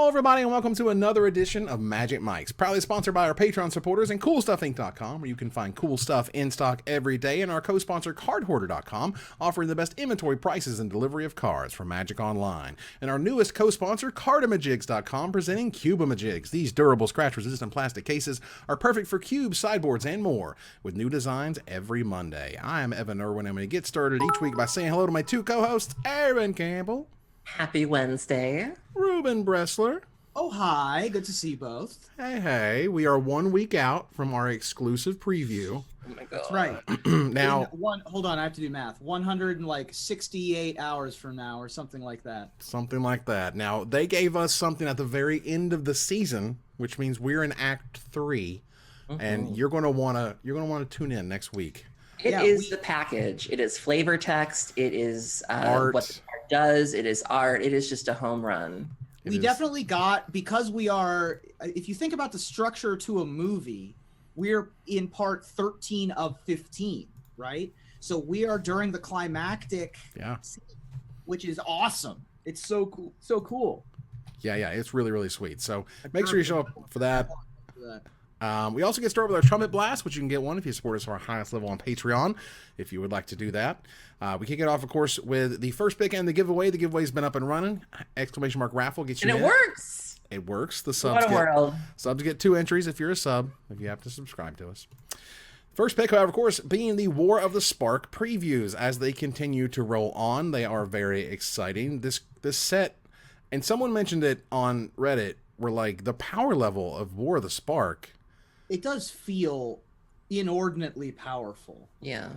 Hello, everybody, and welcome to another edition of Magic Mike's, proudly sponsored by our Patreon supporters and CoolStuffInc.com, where you can find cool stuff in stock every day, and our co-sponsor CardHoarder.com, offering the best inventory prices and delivery of cards for Magic Online, and our newest co-sponsor Cardamajigs.com, presenting Cubamajigs. These durable, scratch-resistant plastic cases are perfect for cubes, sideboards, and more, with new designs every Monday. I am Evan Irwin. I'm going to get started each week by saying hello to my two co-hosts, Erin Campbell. Happy Wednesday. Ruben Bressler. Oh, hi. Good to see you both. Hey. We are 1 week out from our exclusive preview. Oh my god. That's right. Now, hold on, I have to do math. 168 hours from now or something like that. Something like that. Now, they gave us something at the very end of the season, which means we're in Act 3, and you're going to want to tune in next week. It is the package. It is flavor text. It is art. What the art does. It is art. It is just a home run. We definitely got, because we are, if you think about the structure to a movie, we're in part 13 of 15, right? So we are during the climactic scene, which is awesome. It's so cool. So cool. Yeah, it's really, really sweet. So make sure you show up for that. We also get started with our Trumpet Blast, which you can get one if you support us at our highest level on Patreon, if you would like to do that. We kick it off, of course, with the first pick and the giveaway. The giveaway's been up and running. Exclamation mark raffle gets you And in. it works. It works. The subs get 2 entries if you're a sub, if you have to subscribe to us. First pick, however, of course, being the War of the Spark previews. As they continue to roll on, they are very exciting. This set, and someone mentioned it on Reddit, were like the power level of War of the Spark. It does feel inordinately powerful. Yeah.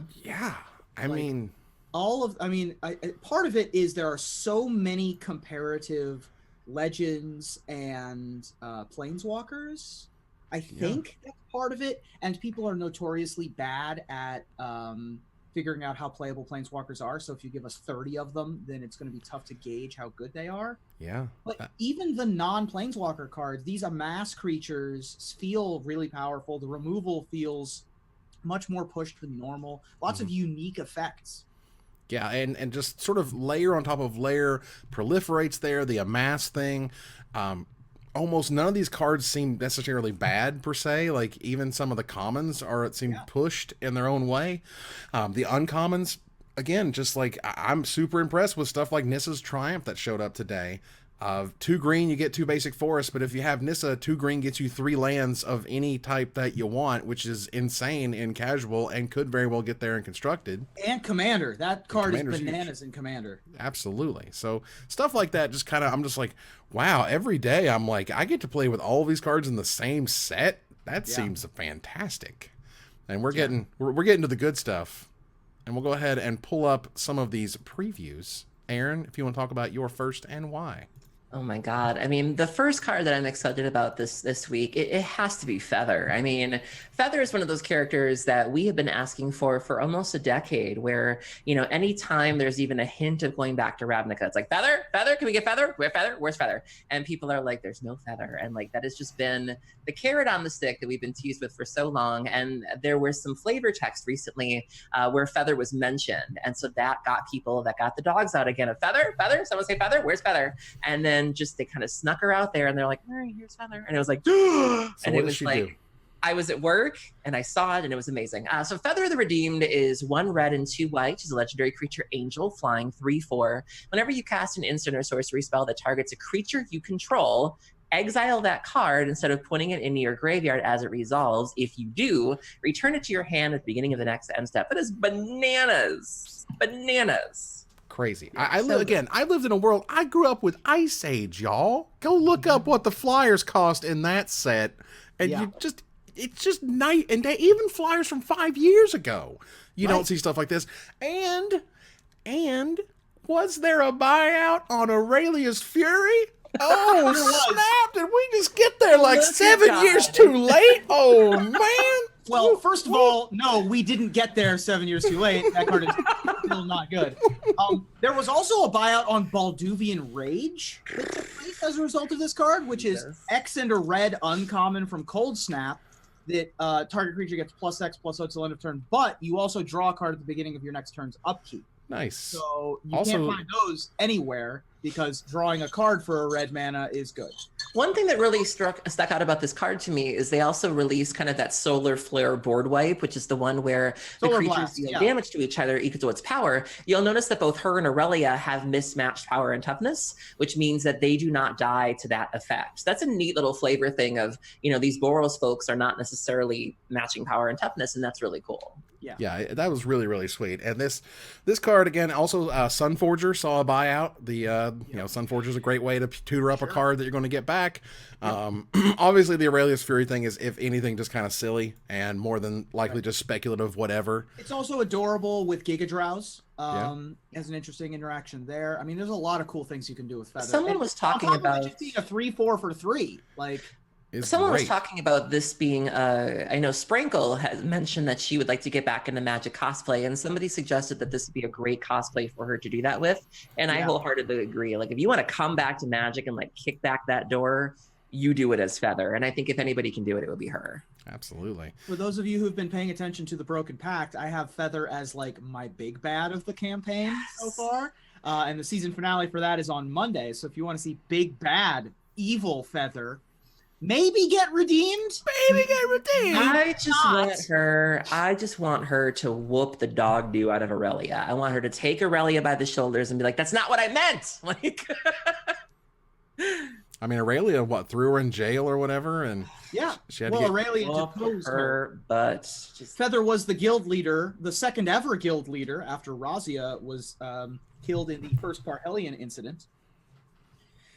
I mean, part of it is there are so many comparative legends and planeswalkers. I think that's part of it. And people are notoriously bad at figuring out how playable planeswalkers are. So if you give us 30 of them, then it's going to be tough to gauge how good they are. Yeah. But even the non-planeswalker cards, these amass creatures feel really powerful. The removal feels much more pushed than normal. Lots of unique effects. Yeah, and just sort of layer on top of layer proliferates there, the amass thing. Almost none of these cards seem necessarily bad per se. Like even some of the commons seem pushed in their own way. The uncommons, again, just like I'm super impressed with stuff like Nissa's Triumph that showed up today. 2 green, you get 2 basic forests, but if you have Nissa, 2 green gets you 3 lands of any type that you want, which is insane in casual and could very well get there in constructed. And Commander. That card is bananas in Commander. Absolutely. So stuff like that, just kind of, I'm just like, wow, every day I'm like, I get to play with all of these cards in the same set. That seems fantastic. And we're getting to the good stuff. And we'll go ahead and pull up some of these previews. Erin, if you want to talk about your first and why. Oh my god. I mean, the first card that I'm excited about this week, it has to be Feather. I mean, Feather is one of those characters that we have been asking for almost a decade, where, you know, anytime there's even a hint of going back to Ravnica, it's like, Feather? Can we get Feather? Where's Feather? And people are like, there's no Feather. And like, that has just been the carrot on the stick that we've been teased with for so long. And there was some flavor text recently where Feather was mentioned. And so that got the dogs out again of Feather? Someone say Feather? Where's Feather? And then just they kind of snuck her out there and they're like, all right, here's Feather. And it was like, so and it was like, I was at work and I saw it and it was amazing. So Feather the Redeemed is 1 red and 2 white. She's a legendary creature angel, flying 3/4. Whenever you cast an instant or sorcery spell that targets a creature you control, exile that card instead of putting it into your graveyard as it resolves. If you do, return it to your hand at the beginning of the next end step. That is bananas. Crazy. I lived in a world, I grew up with Ice Age, y'all. Go look up what the flyers cost in that set, and it's just night and day. Even flyers from 5 years ago, you don't see stuff like this. And was there a buyout on Aurelia's Fury? Oh, snap! Did we just get there like 7 years too late? Oh, man! Well, first of all, no, we didn't get there 7 years too late. That card is still not good. There was also a buyout on Balduvian Rage that took place as a result of this card, which is X and a red uncommon from Cold Snap that target creature gets +X/+O till end of turn, but you also draw a card at the beginning of your next turn's upkeep. Nice. So you can't find those anywhere because drawing a card for a red mana is good. One thing that really stuck out about this card to me is they also released kind of that Solar Flare board wipe, which is the one where the creatures deal damage to each other equal to its power. You'll notice that both her and Aurelia have mismatched power and toughness, which means that they do not die to that effect. That's a neat little flavor thing of, you know, these Boros folks are not necessarily matching power and toughness, and that's really cool. Yeah, that was really, really sweet. And this card, again, also Sunforger saw a buyout. The you know, Sunforger is a great way to tutor up a card that you're going to get back. Obviously, the Aurelius Fury thing is, if anything, just kind of silly and more than likely just speculative, whatever. It's also adorable with Giga Drowse. Has an interesting interaction there. I mean, there's a lot of cool things you can do with Feather. Someone was talking about just being a 3/4 for 3, like. Someone was talking about this being, I know Sprankle has mentioned that she would like to get back into Magic cosplay, and somebody suggested that this would be a great cosplay for her to do that with, and I wholeheartedly agree. Like, if you want to come back to Magic and like kick back that door, you do it as Feather, and I think if anybody can do it, it would be her. Absolutely. For those of you who've been paying attention to the Broken Pact, I have Feather as like my big bad of the campaign so far, and the season finale for that is on Monday, so if you want to see big bad evil Feather, maybe get redeemed. I just want her to whoop the dog do out of Aurelia. I want her to take Aurelia by the shoulders and be like, "That's not what I meant." Like, I mean, Aurelia, threw her in jail or whatever, and she had to get Aurelia deposed her, but Feather was the guild leader, the second ever guild leader after Razia was killed in the first Parhelion incident.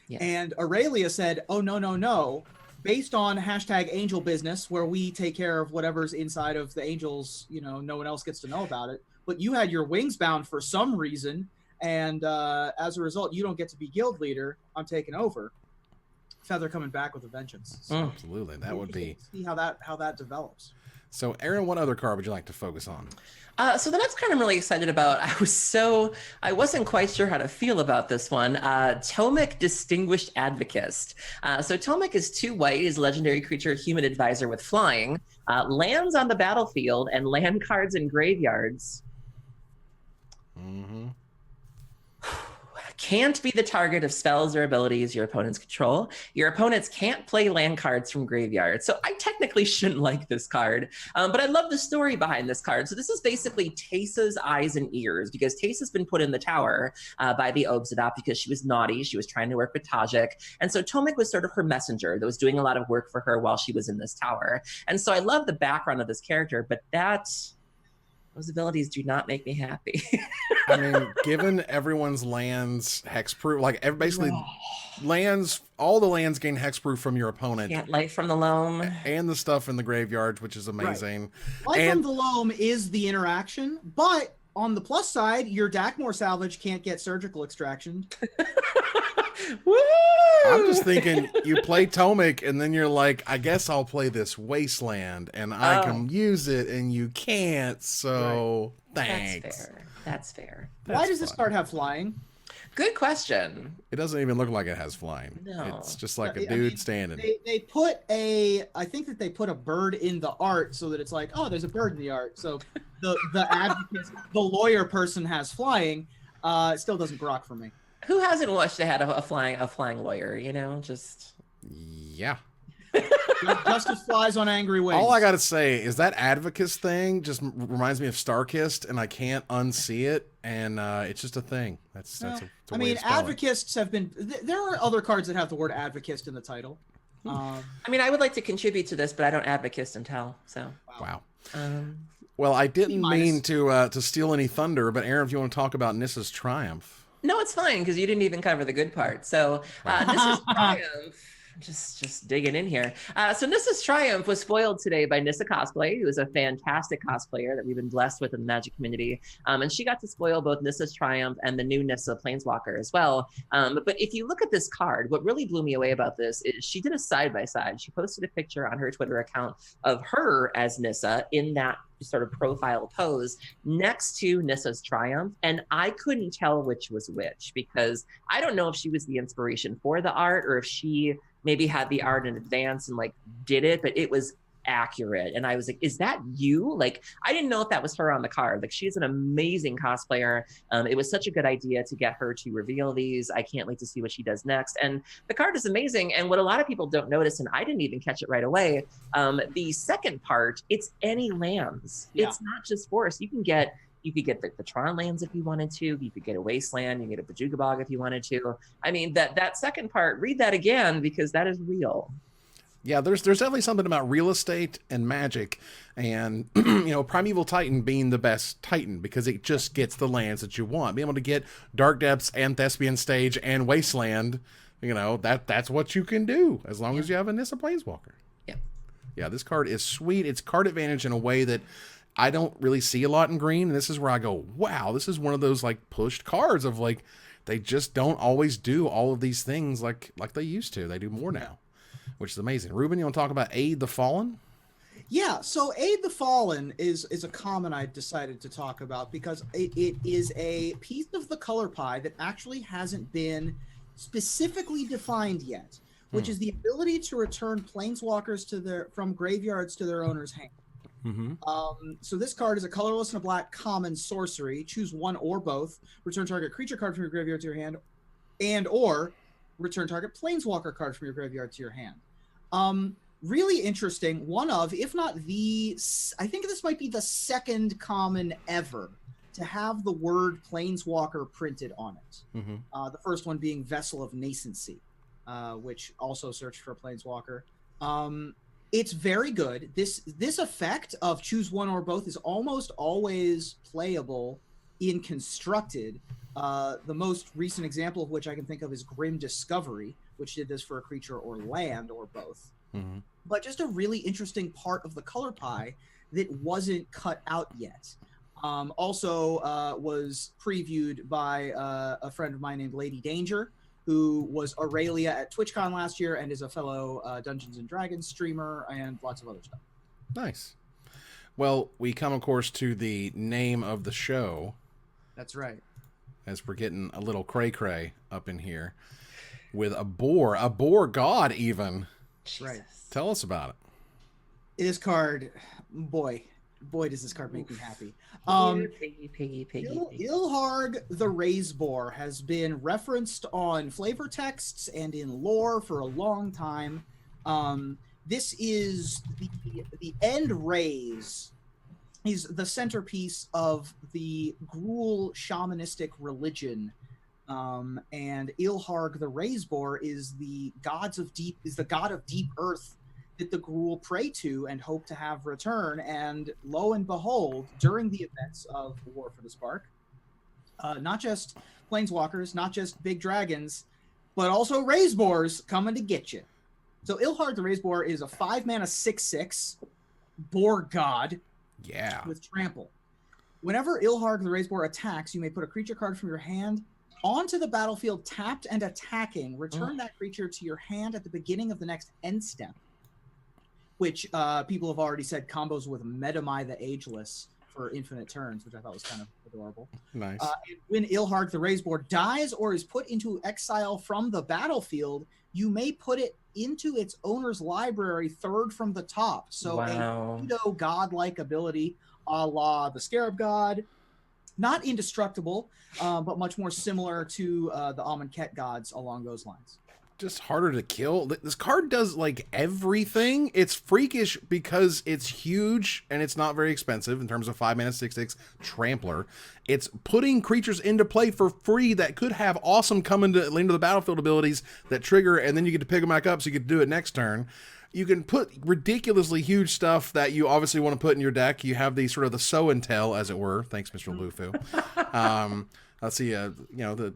Yes. And Aurelia said, "Oh no. Based on #angel business, where we take care of whatever's inside of the angels, you know, no one else gets to know about it. But you had your wings bound for some reason, and as a result, you don't get to be guild leader. I'm taking over." Feather coming back with a vengeance. So absolutely, that would be. See how that develops. So, Erin, what other card would you like to focus on? So the next card I'm really excited about, I wasn't quite sure how to feel about this one. Tomik, Distinguished Advocist. So Tomik is 2 white, is a legendary creature, human advisor with flying, lands on the battlefield, and land cards in graveyards. Can't be the target of spells or abilities your opponents control. Your opponents can't play land cards from graveyard. So I technically shouldn't like this card, but I love the story behind this card. So this is basically Teysa's eyes and ears, because Teysa's been put in the tower by the Obsidian because she was naughty. She was trying to work with Tajik. And so Tomik was sort of her messenger that was doing a lot of work for her while she was in this tower. And so I love the background of this character, but those abilities do not make me happy. I mean, given everyone's lands hexproof, like basically lands, all the lands gain hexproof from your opponent. Can't Life from the Loam. And the stuff in the graveyard, which is amazing. Right. Life from the Loam is the interaction, but on the plus side, your Dakmor salvage can't get surgical extraction. Woo! I'm just thinking, you play Tomik, and then you're like, I guess I'll play this Wasteland, and I can use it, and you can't, so thanks. That's fair. Why does this card have flying? Good question. It doesn't even look like it has flying. No. It's just like a dude standing. I think that they put a bird in the art so that it's like, oh, there's a bird in the art. So the advocate, the lawyer person has flying. It still doesn't grok for me. Who hasn't wished they had a flying lawyer, you know? Just yeah. Justice flies on angry wings. All I gotta say is that Advocus thing just reminds me of Starkist, and I can't unsee it, and it's just a thing. That's I mean, Advocasts have been. There are other cards that have the word Advocist in the title. I mean, I would like to contribute to this, but I don't Advocist and tell. So wow. Well, I didn't mean to steal any thunder, but Erin, if you want to talk about Nissa's Triumph. No, it's fine, because you didn't even cover the good part. So Nissa's Triumph, just digging in here. So Nissa's Triumph was spoiled today by Nissa Cosplay, who is a fantastic cosplayer that we've been blessed with in the Magic community. And she got to spoil both Nissa's Triumph and the new Nissa Planeswalker as well. But if you look at this card, what really blew me away about this is she did a side-by-side. She posted a picture on her Twitter account of her as Nissa in that sort of profile pose next to Nissa's Triumph, and I couldn't tell which was which, because I don't know if she was the inspiration for the art or if she maybe had the art in advance and like did it, but it was accurate. And I was like, is that you? Like, I didn't know if that was her on the card. Like, she's an amazing cosplayer. It was such a good idea to get her to reveal these. I can't wait to see what she does next. And the card is amazing. And what a lot of people don't notice, and I didn't even catch it right away, the second part, it's any lands. Yeah. It's not just forest. You could get the Tron lands if you wanted to. You could get a Wasteland. You could get a Bajuga Bog if you wanted to. I mean, that second part, read that again, because that is real. Yeah, there's definitely something about real estate and Magic, and Primeval Titan being the best Titan because it just gets the lands that you want. Being able to get Dark Depths and Thespian Stage and Wasteland, that's what you can do as long as you have a Nissa Planeswalker. Yeah, this card is sweet. It's card advantage in a way that I don't really see a lot in green, and this is where I go, wow, this is one of those like pushed cards of like they just don't always do all of these things like they used to. They do more now, which is amazing. Ruben, you want to talk about Aid the Fallen? Yeah, so Aid the Fallen is a common I decided to talk about because it is a piece of the color pie that actually hasn't been specifically defined yet, which is the ability to return planeswalkers from graveyards to their owner's hand. So this card is a colorless and a black common sorcery. Choose one or both. Return target creature card from your graveyard to your hand, or return target planeswalker card from your graveyard to your hand. Really interesting. One of, if not the, I think this might be the second common ever to have the word planeswalker printed on it. The first one being Vessel of Nascency, which also searched for a planeswalker. It's very good. This effect of choose one or both is almost always playable in Constructed. The most recent example of which I can think of is Grim Discovery, which did this for a creature or land or both. But just a really interesting part of the color pie that wasn't cut out yet. Also was previewed by a friend of mine named Lady Danger, who was Aurelia at TwitchCon last year and is a fellow Dungeons & Dragons streamer and lots of other stuff. Nice. Well, we come, of course, to the name of the show. That's right. As we're getting a little cray-cray up in here with a boar god even. Jesus. Right. Tell us about it. This card, boy does this card make me happy. Piggy. Ilharg the Raze-Boar has been referenced on flavor texts and in lore for a long time. This is the end raise. He's the centerpiece of the Gruul shamanistic religion. And Ilharg the Raze-Boar is the god of deep earth that the Gruul pray to and hope to have return. And lo and behold, during the events of War for the Spark, not just planeswalkers, not just big dragons, but also Raze-Boars coming to get you. So Ilharg the Raze-Boar is a 5-mana 6/6 boar god. Yeah. With trample. Whenever Ilharg the Raze-Boar attacks, you may put a creature card from your hand onto the battlefield tapped and attacking. Return that creature to your hand at the beginning of the next end step, which people have already said combos with Metamai the Ageless for infinite turns, which I thought was kind of adorable. Nice. When Ilharg the Raze-Boar dies or is put into exile from the battlefield, you may put it into its owner's library third from the top. So a pseudo god-like ability a la the Scarab God. Not indestructible, but much more similar to the Amonkhet gods along those lines. Just harder to kill. This card does like everything. It's freakish because it's huge and it's not very expensive in terms of 5-mana 6/6 trampler. It's putting creatures into play for free that could have awesome come into the battlefield abilities that trigger, and then you get to pick them back up so you can do it next turn. You can put ridiculously huge stuff that you obviously want to put in your deck. You have the sort of the show and tell, as it were. Thanks, Mr. Lufu. Let's see, the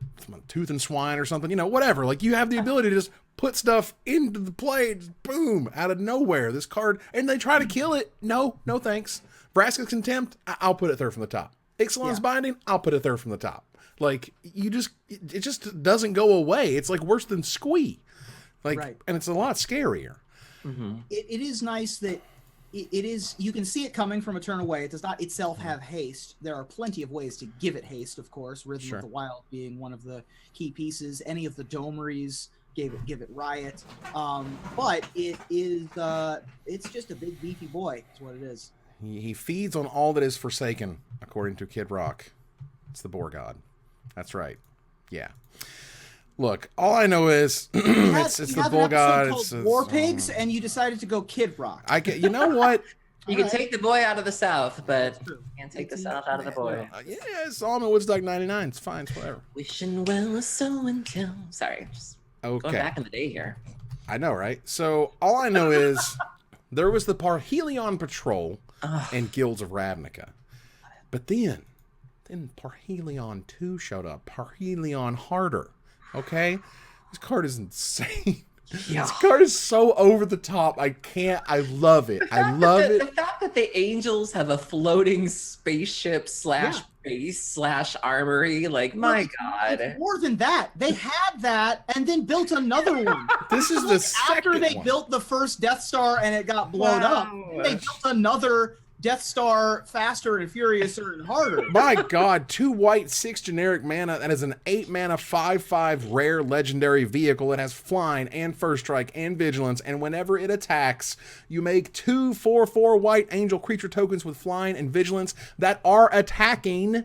Tooth and Swine or something, whatever. Like, you have the ability to just put stuff into the play, just boom, out of nowhere. This card, and they try to kill it. No thanks. Vraska's Contempt, I'll put it third from the top. Ixalan's Binding, I'll put it third from the top. Like, it just doesn't go away. It's like worse than Squee. Like, right. And it's a lot scarier. Mm-hmm. It is nice that it is, you can see it coming from a turn away. It does not itself have haste. There are plenty of ways to give it haste, of course. Rhythm of the Wild being one of the key pieces. Any of the Domeries give it Riot. But it is it's just a big beefy boy. Is what it is. He feeds on all that is forsaken, according to Kid Rock. It's the Boar God. That's right. Yeah. Look, all I know is it's the Bull God. It's War Pigs, and you decided to go Kid Rock. You know what? You can take the boy out of the South, but you can't take the South out of the boy. Yeah, it's Solomon Woodstock 99. It's fine. It's whatever. Wishing well so until. Sorry, just going back in the day here. I know, right? So all I know is there was the Parhelion Patrol and Guilds of Ravnica, but then Parhelion II showed up. Parhelion Harder. Okay, this card is insane. Yeah. This card is so over the top. I love it. I love it. The fact that the Angels have a floating spaceship / base / armory, like, my God. It's more than that. They had that and then built another one. This is the second after they one. built the first Death Star and it got blown up. They built another Death Star faster and furiouser and harder. My God, 2 white, 6 generic mana. That is an 8 mana 5/5 rare legendary vehicle. It has flying and first strike and vigilance. And whenever it attacks, you make 2 4/4 white angel creature tokens with flying and vigilance that are attacking,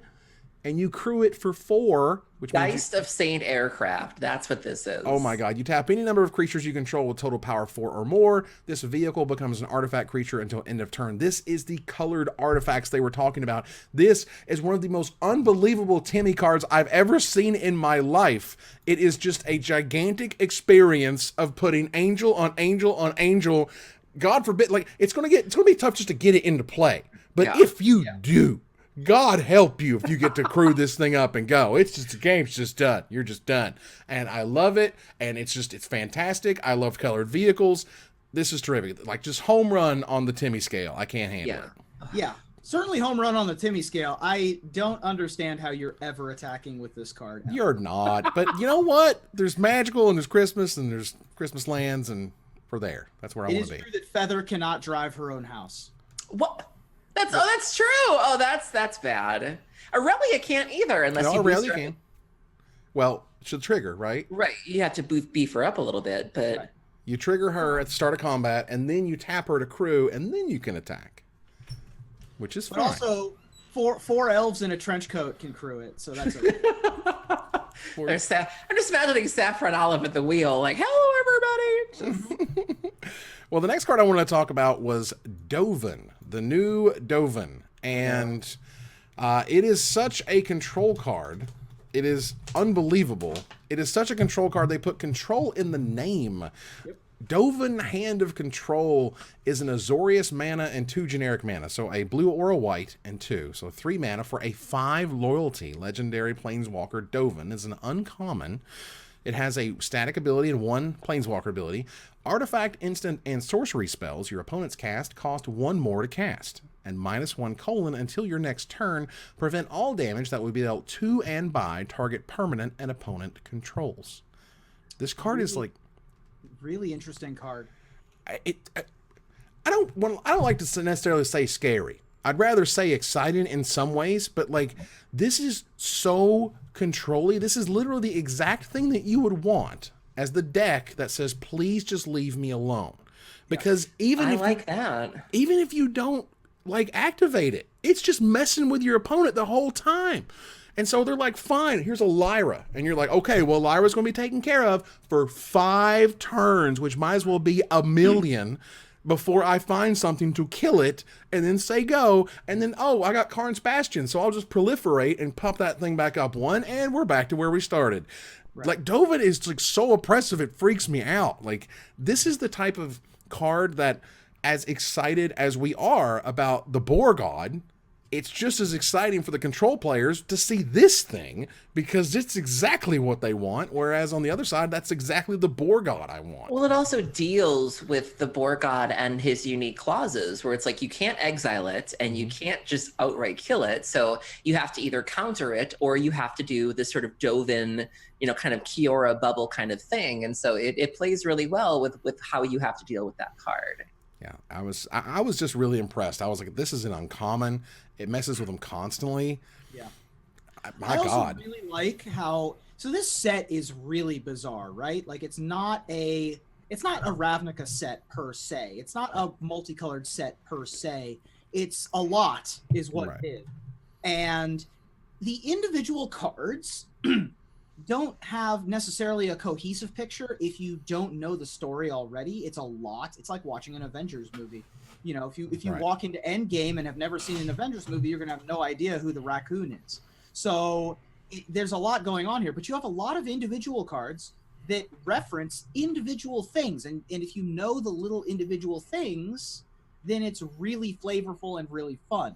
and you crew it for 4. Which Geist of Saint Aircraft. That's what this is. Oh my God. You tap any number of creatures you control with total power 4 or more. This vehicle becomes an artifact creature until end of turn. This is the colored artifacts they were talking about. This is one of the most unbelievable Timmy cards I've ever seen in my life. It is just a gigantic experience of putting angel on angel on angel. God forbid, like, it's gonna be tough just to get it into play. But if you do, God help you if you get to crew this thing up and go. It's just, the game's just done. You're just done. And I love it. And it's fantastic. I love colored vehicles. This is terrific. Like, just home run on the Timmy scale. I can't handle it. Yeah. Certainly home run on the Timmy scale. I don't understand how you're ever attacking with this card. You're not. But you know what? There's magical and there's Christmas and there's Christmas lands, and we're there. That's where I want to be. It is true that Feather cannot drive her own house. What? That's true. Oh, that's bad. Aurelia can't either unless you Aurelia can. Well, she'll trigger, right? Right. You have to beef her up a little bit, but Right. You trigger her at the start of combat, and then you tap her to crew, and then you can attack, which is But fine. also, four elves in a trench coat can crew it, so that's okay. I'm just imagining Saffron Olive at the wheel, like, hello, everybody. Well, the next card I wanted to talk about was Dovin, the new Dovin. And it is such a control card. It is unbelievable. It is such a control card. They put control in the name. Yep. Dovin, Hand of Control, is an Azorius mana and 2 generic mana. So a blue or a white and 2. So 3 mana for a 5 loyalty. Legendary Planeswalker Dovin is an uncommon. It has a static ability and 1 Planeswalker ability. Artifact, instant, and sorcery spells your opponents cast cost 1 more to cast. And -1 until your next turn. Prevent all damage that would be dealt to and by target permanent and opponent controls. This card is like... Really interesting card. I don't like to necessarily say scary. I'd rather say exciting in some ways, but like, this is so control-y. This is literally the exact thing that you would want as the deck that says, please just leave me alone. Because even if you don't like activate it, it's just messing with your opponent the whole time. And so they're like, fine, here's a Lyra. And you're like, okay, well, Lyra's going to be taken care of for 5 turns, which might as well be a million before I find something to kill it and then say go. And then, oh, I got Karn's Bastion, so I'll just proliferate and pop that thing back up 1, and we're back to where we started. Right. Like, Dovin is like so oppressive, it freaks me out. Like, this is the type of card that, as excited as we are about the Boar God, it's just as exciting for the control players to see this thing, because it's exactly what they want, whereas on the other side, that's exactly the Boar God I want. Well, it also deals with the Boar God and his unique clauses, where it's like you can't exile it and you can't just outright kill it, so you have to either counter it or you have to do this sort of Dovin, kind of Kiora bubble kind of thing, and so it plays really well with how you have to deal with that card. Yeah, I was just really impressed. I was like, this is an uncommon. It messes with them constantly. Yeah. My God. I also really like how, So this set is really bizarre, right? Like it's not a Ravnica set per se. It's not a multicolored set per se. It's a lot is what it is. And the individual cards don't have necessarily a cohesive picture if you don't know the story already. It's a lot. It's like watching an Avengers movie. You know, if you walk into Endgame and have never seen an Avengers movie, you're gonna have no idea who the Raccoon is. So there's a lot going on here, but you have a lot of individual cards that reference individual things, and if you know the little individual things, then it's really flavorful and really fun.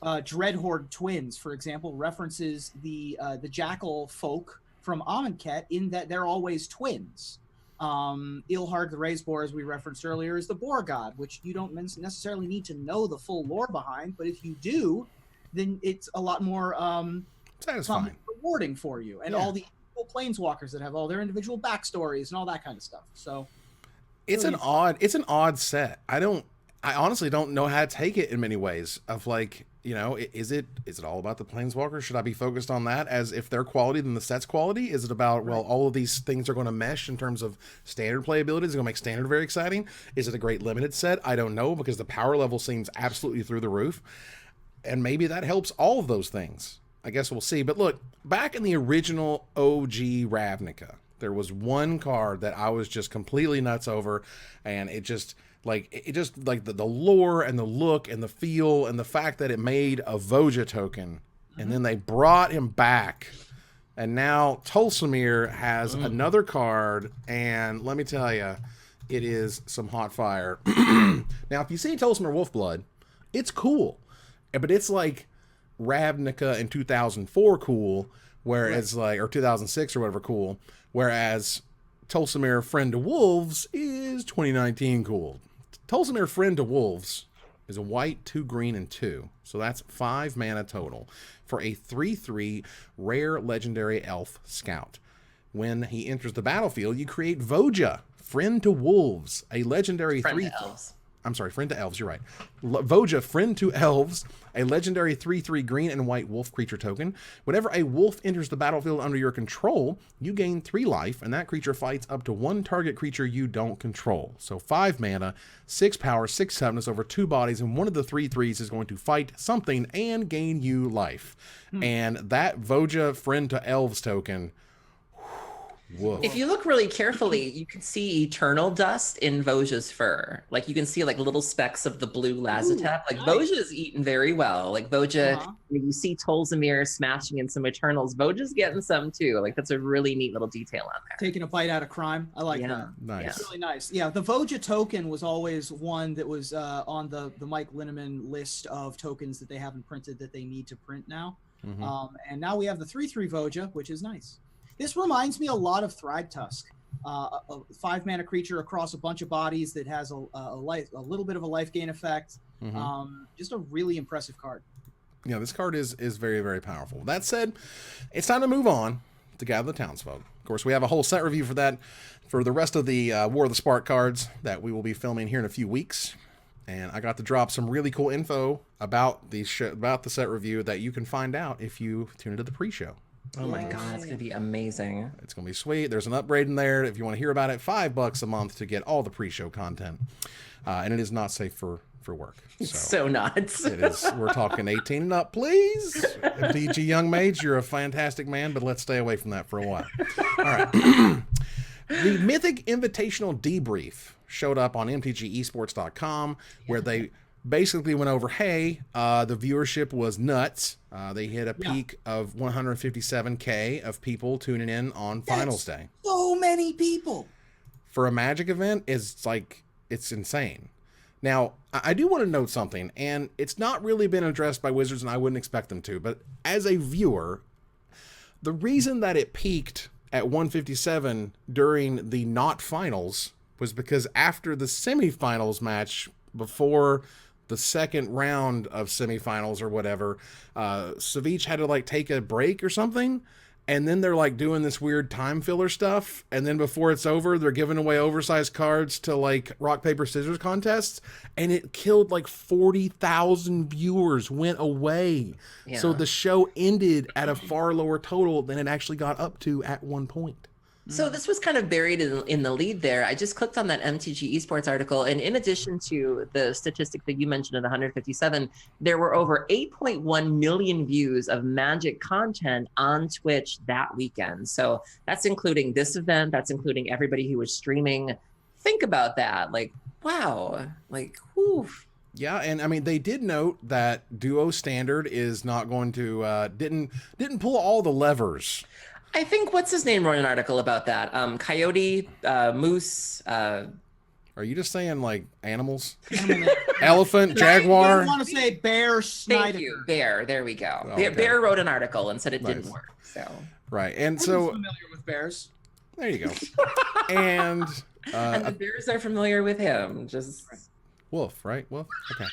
Dreadhorde Twins, for example, references the Jackal folk from Amonkhet in that they're always twins. Ilhard the Raze-Boar, as we referenced earlier, is the boar god, which you don't necessarily need to know the full lore behind, but if you do, then it's a lot more satisfying, rewarding for you, and all the planeswalkers that have all their individual backstories and all that kind of stuff. So it's an odd set. I honestly don't know how to take it in many ways. Of like, you know, is it all about the planeswalkers? Should I be focused on that as if they're quality, then the set's quality? Is it about, well, all of these things are going to mesh in terms of standard playability? Is it going to make standard very exciting? Is it a great limited set? I don't know, because the power level seems absolutely through the roof. And maybe that helps all of those things. I guess we'll see. But look, back in the original OG Ravnica, there was one card that I was just completely nuts over, and it just like the lore and the look and the feel and the fact that it made a Voja token, and then they brought him back, and now Tolsimir has another card, and let me tell you, it is some hot fire. Now, if you see Tolsimir Wolfblood, it's cool, but it's like Ravnica in 2004 cool, whereas like, or 2006 or whatever cool, whereas Tolsimir Friend to Wolves is 2019 cool. Tolsimir Friend to Wolves is a white, 2 green, and 2. So that's 5 mana total for a 3/3 rare legendary elf scout. When he enters the battlefield, you create Voja, Friend to Wolves, a legendary Friend 3. to elves. I'm sorry, Friend to Elves, you're right. Voja, Friend to Elves, a legendary 3/3 green and white wolf creature token. Whenever a wolf enters the battlefield under your control, you gain 3 life, and that creature fights up to 1 target creature you don't control. So 5 mana, 6 power, 6 toughness over 2 bodies, and one of the 3/3s is going to fight something and gain you life. And that Voja, Friend to Elves token, whoa. If you look really carefully, you can see eternal dust in Voja's fur. Like you can see like little specks of the blue Lazotep. Like Voja's eaten very well. Like Voja, you see Tolsimir smashing in some Eternals. Voja's getting some too. Like that's a really neat little detail on there. Taking a bite out of crime. I like that. Nice. It's really nice. Yeah, the Voja token was always one that was on the Mike Linneman list of tokens that they haven't printed that they need to print now. And now we have the 3/3 Voja, which is nice. This reminds me a lot of Thragtusk, a 5 mana creature across a bunch of bodies that has a little bit of a life gain effect. Just a really impressive card. Yeah, this card is very, very powerful. That said, it's time to move on to Gather the Townsfolk. Of course, we have a whole set review for that for the rest of the War of the Spark cards that we will be filming here in a few weeks. And I got to drop some really cool info about the set review that you can find out if you tune into the pre-show. Oh my god, it's gonna be amazing. It's gonna be sweet. There's an upgrade in there if you want to hear about it. $5 a month to get all the pre-show content, and it is not safe for work. So nuts. It is. We're talking 18 and up, please. DG Young Mage, you're a fantastic man, but let's stay away from that for a while. All right. The Mythic Invitational Debrief showed up on MTGEsports.com, where they basically went over, hey, the viewership was nuts. They hit a peak of 157K of people tuning in on Finals Day. So many people. For a Magic event, it's insane. Now, I do want to note something, and it's not really been addressed by Wizards, and I wouldn't expect them to, but as a viewer, the reason that it peaked at 157 during the not finals was because after the semifinals match, before the second round of semifinals or whatever, Savich had to like take a break or something, and then they're like doing this weird time filler stuff, and then before it's over, they're giving away oversized cards to like rock paper scissors contests, and it killed like 40,000 viewers went away. Yeah. So the show ended at a far lower total than it actually got up to at one point. So this was kind of buried in the lead there. I just clicked on that MTG Esports article, and in addition to the statistic that you mentioned of 157, there were over 8.1 million views of Magic content on Twitch that weekend. So that's including this event, that's including everybody who was streaming. Think about that. Like, wow. Like, whew. Yeah, and I mean they did note that Duo Standard is not going to didn't pull all the levers. I think what's his name wrote an article about that. Coyote, Moose. Are you just saying like animals? Elephant, jaguar. I want to say bear, Snyder. Thank you, Bear. There we go. Oh, okay. Bear wrote an article and said it didn't Nice. work. So Right, and I'm so familiar with bears. there you go. And and the Bears are familiar with him. Just Wolf, right? Wolf. Okay.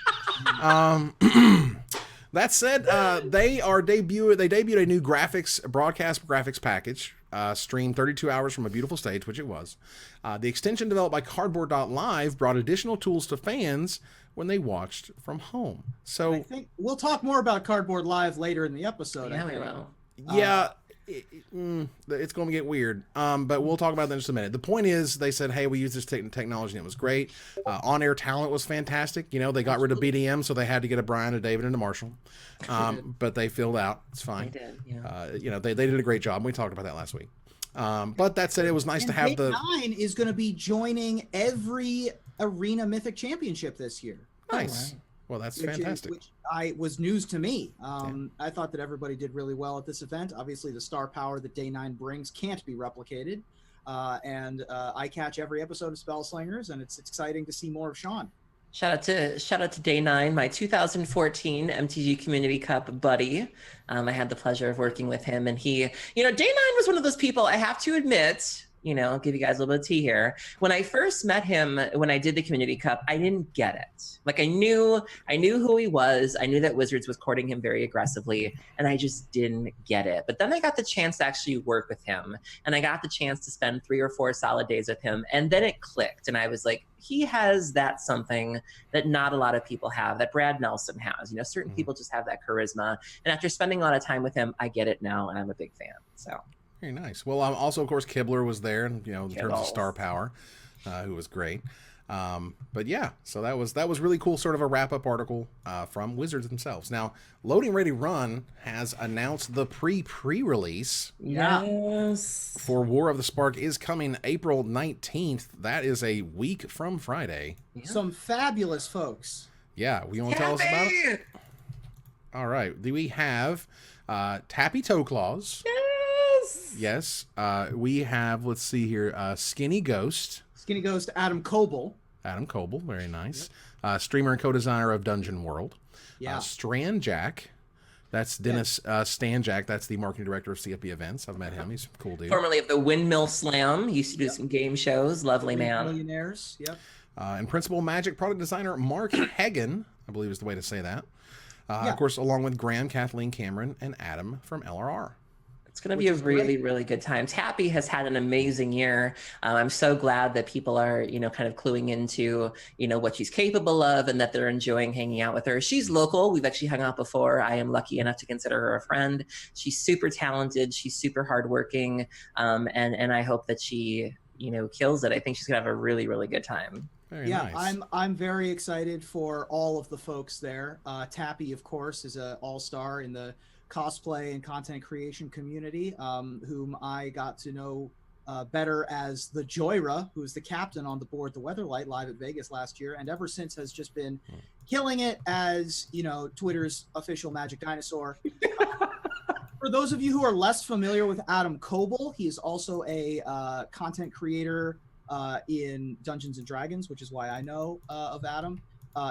That said, they debuted a new broadcast graphics package, streamed 32 hours from a beautiful stage, which it was. The extension developed by Cardboard.live brought additional tools to fans when they watched from home. So I think we'll talk more about Cardboard Live later in the episode. yeah, we will. yeah, it's going to get weird, but we'll talk about that in just a minute. The point is, they said, hey, we used this technology and it was great. On-air talent was fantastic. You know, they got rid of BDM, so they had to get a Brian, a David, and a Marshall. But they filled out. It's fine. They did, yeah. You know, they did a great job. We talked about that last week. But that said, it was nice to have Day 9 is going to be joining every Arena Mythic Championship this year. Nice. Right. Well, that's fantastic. Which was news to me. I thought that everybody did really well at this event. Obviously, the star power that Day 9 brings can't be replicated. I catch every episode of Spellslingers, and it's exciting to see more of Sean. Shout out to Day 9, my 2014 MTG Community Cup buddy. I had the pleasure of working with him, and he, you know, Day 9 was one of those people, I have to admit, you know, I'll give you guys a little bit of tea here. When I first met him, when I did the Community Cup, I didn't get it. Like I knew who he was. I knew that Wizards was courting him very aggressively, and I just didn't get it. But then I got the chance to actually work with him, and I got the chance to spend 3 or 4 solid days with him, and then it clicked, and I was like, he has that something that not a lot of people have, that Brad Nelson has. You know, certain people just have that charisma, and after spending a lot of time with him, I get it now, and I'm a big fan. So. Very nice. Well, also, of course, Kibler was there, you know, in terms of Kibbles. star power, who was great. But yeah, so that was really cool, sort of a wrap-up article from Wizards themselves. Now, Loading Ready Run has announced the pre-release Yes. for War of the Spark is coming April 19th. That is a week from Friday. Yeah. Some fabulous folks. Yeah, you want to tell us about it? All right. Do we have Tappy Toe Claws? Yes. We have, let's see here, Skinny Ghost. Skinny Ghost, Adam Coble. Adam Coble, very nice. Streamer and co-designer of Dungeon World. Yeah. Strand Jack. That's Dennis Stanjack. That's the marketing director of CFB Events. I've met him. He's a cool dude. Formerly of the Windmill Slam. He used to do some game shows. Lovely man. Millionaires. Yep. And principal magic product designer Mark Heggan, I believe is the way to say that. Of course, along with Graham, Kathleen Cameron, and Adam from LRR. It's going to be a really, really good time. Tappy has had an amazing year. I'm so glad that people are, you know, kind of cluing into, you know, what she's capable of and that they're enjoying hanging out with her. She's local. We've actually hung out before. I am lucky enough to consider her a friend. She's super talented. She's super hardworking. And I hope that she, you know, kills it. I think she's going to have a really, really good time. Very nice. I'm very excited for all of the folks there. Tappy, of course, is an all-star in the cosplay and content creation community, whom I got to know better as the Joyra, who is the captain on the board The Weatherlight live at Vegas last year, and ever since has just been killing it as, you know, Twitter's official Magic Dinosaur. For those of you who are less familiar with Adam Coble, he is also a content creator in Dungeons and Dragons, which is why I know of Adam.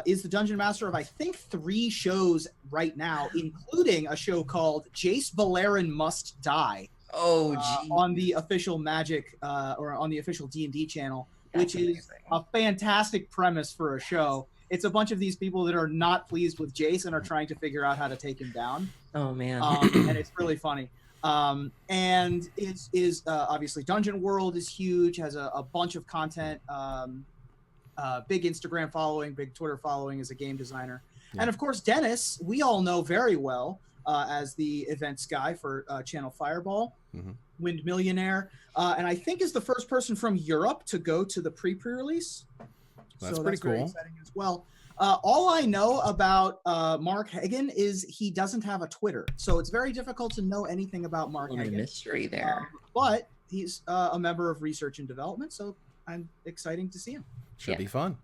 Is the dungeon master of, I think, 3 shows right now, including a show called Jace Valerian Must Die. Oh, geez. On the official Magic or on the official D&D channel, which is a fantastic premise for a show. It's a bunch of these people that are not pleased with Jace and are trying to figure out how to take him down. Oh, man. And it's really funny. And it is obviously Dungeon World is huge, has a bunch of content, big Instagram following, big Twitter following as a game designer. Yeah. And of course, Dennis, we all know very well as the events guy for Channel Fireball, Wind Millionaire, and I think is the first person from Europe to go to the pre-pre-release. That's pretty cool. Very exciting as well. All I know about Mark Heggan is he doesn't have a Twitter, so it's very difficult to know anything about Mark Heggan. Mystery there. But he's a member of research and development, so I'm excited to see him. Should be fun.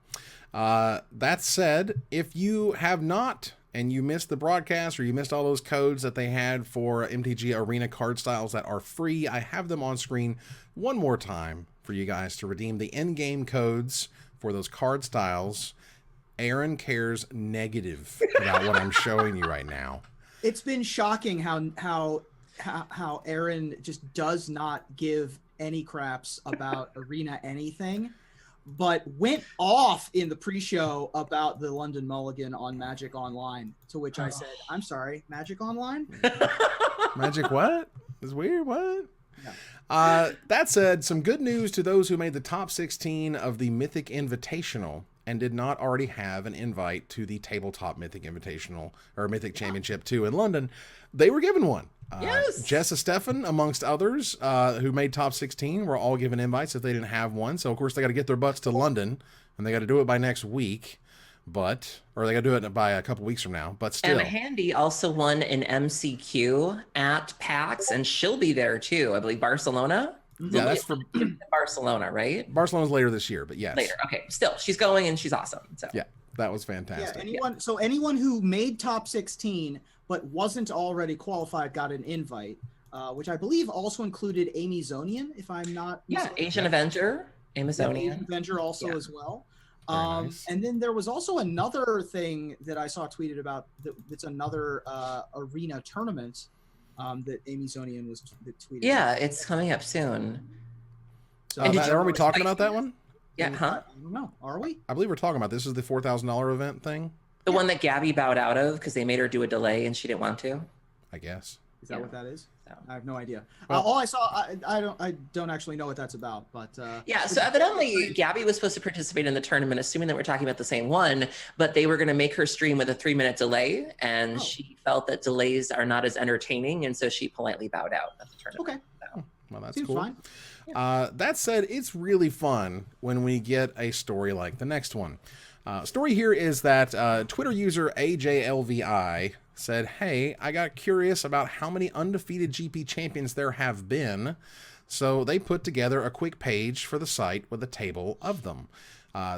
That said, if you have not and you missed the broadcast or you missed all those codes that they had for MTG Arena card styles that are free, I have them on screen one more time for you guys to redeem the in-game codes for those card styles. Erin cares negative about what I'm showing you right now. It's been shocking how Erin just does not give any craps about Arena anything, but went off in the pre-show about the London Mulligan on Magic Online, to which I said, I'm sorry, Magic Online? Magic what? It's weird, what? No. That said, some good news to those who made the top 16 of the Mythic Invitational and did not already have an invite to the Tabletop Mythic Invitational or Mythic Championship 2 in London. They were given one. Yes. Jess, Estephan, amongst others who made top 16, were all given invites if they didn't have one. So, of course, they got to get their butts to London, and they got to do it by next week. Or they got to do it by a couple weeks from now. But still. And Handy also won an MCQ at PAX, and she'll be there too. I believe Barcelona. Yeah, that's for Barcelona, right? Barcelona's later this year, but yes. Later, okay. Still, she's going and she's awesome. So yeah, that was fantastic. Yeah, anyone who made top 16 but wasn't already qualified got an invite, which I believe also included Amy Zonian, if I'm not mistaken. Asian Avenger, Amazonian. Asian Avenger also as well. Nice. And then there was also another thing that I saw tweeted about that's another arena tournament that Amy Zonian was tweeting. Yeah, it's coming up soon. So are we talking about that one? Yeah, huh? I don't know. Are we? I believe we're talking about this is the $4,000 event thing. The one that Gabby bowed out of because they made her do a delay and she didn't want to. I guess. Is that what that is? So. I have no idea. Well, all I saw, I don't actually know what that's about. But yeah, so evidently Gabby was supposed to participate in the tournament, assuming that we're talking about the same one, but they were going to make her stream with a 3-minute delay, and she felt that delays are not as entertaining, and so she politely bowed out of the tournament. Okay. So. Well, that's Seems cool. Fine. That said, it's really fun when we get a story like the next one. Story here is that Twitter user AJLVI said, hey, I got curious about how many undefeated GP champions there have been, so they put together a quick page for the site with a table of them.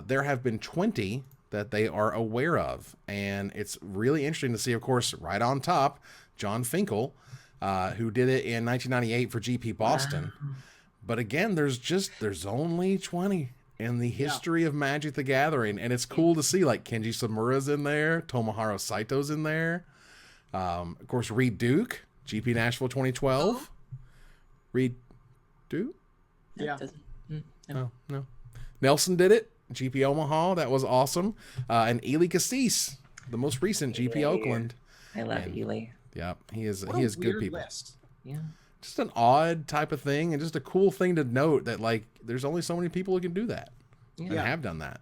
There have been 20 that they are aware of, and it's really interesting to see, of course, right on top, John Finkel, who did it in 1998 for GP Boston. Wow. But again, there's only 20 in the history of Magic the Gathering, and it's cool to see, like, Kenji Samura's in there, Tomohiro Saito's in there. Of course, Reed Duke, GP Nashville 2012. Reed Duke? Yeah. No. Nelson did it, GP Omaha. That was awesome. And Ely Cassis, the most recent GP Oakland. I love Ely. Yeah, he is good people. List. Yeah. Just an odd type of thing, and just a cool thing to note that, like, there's only so many people who can do that and have done that.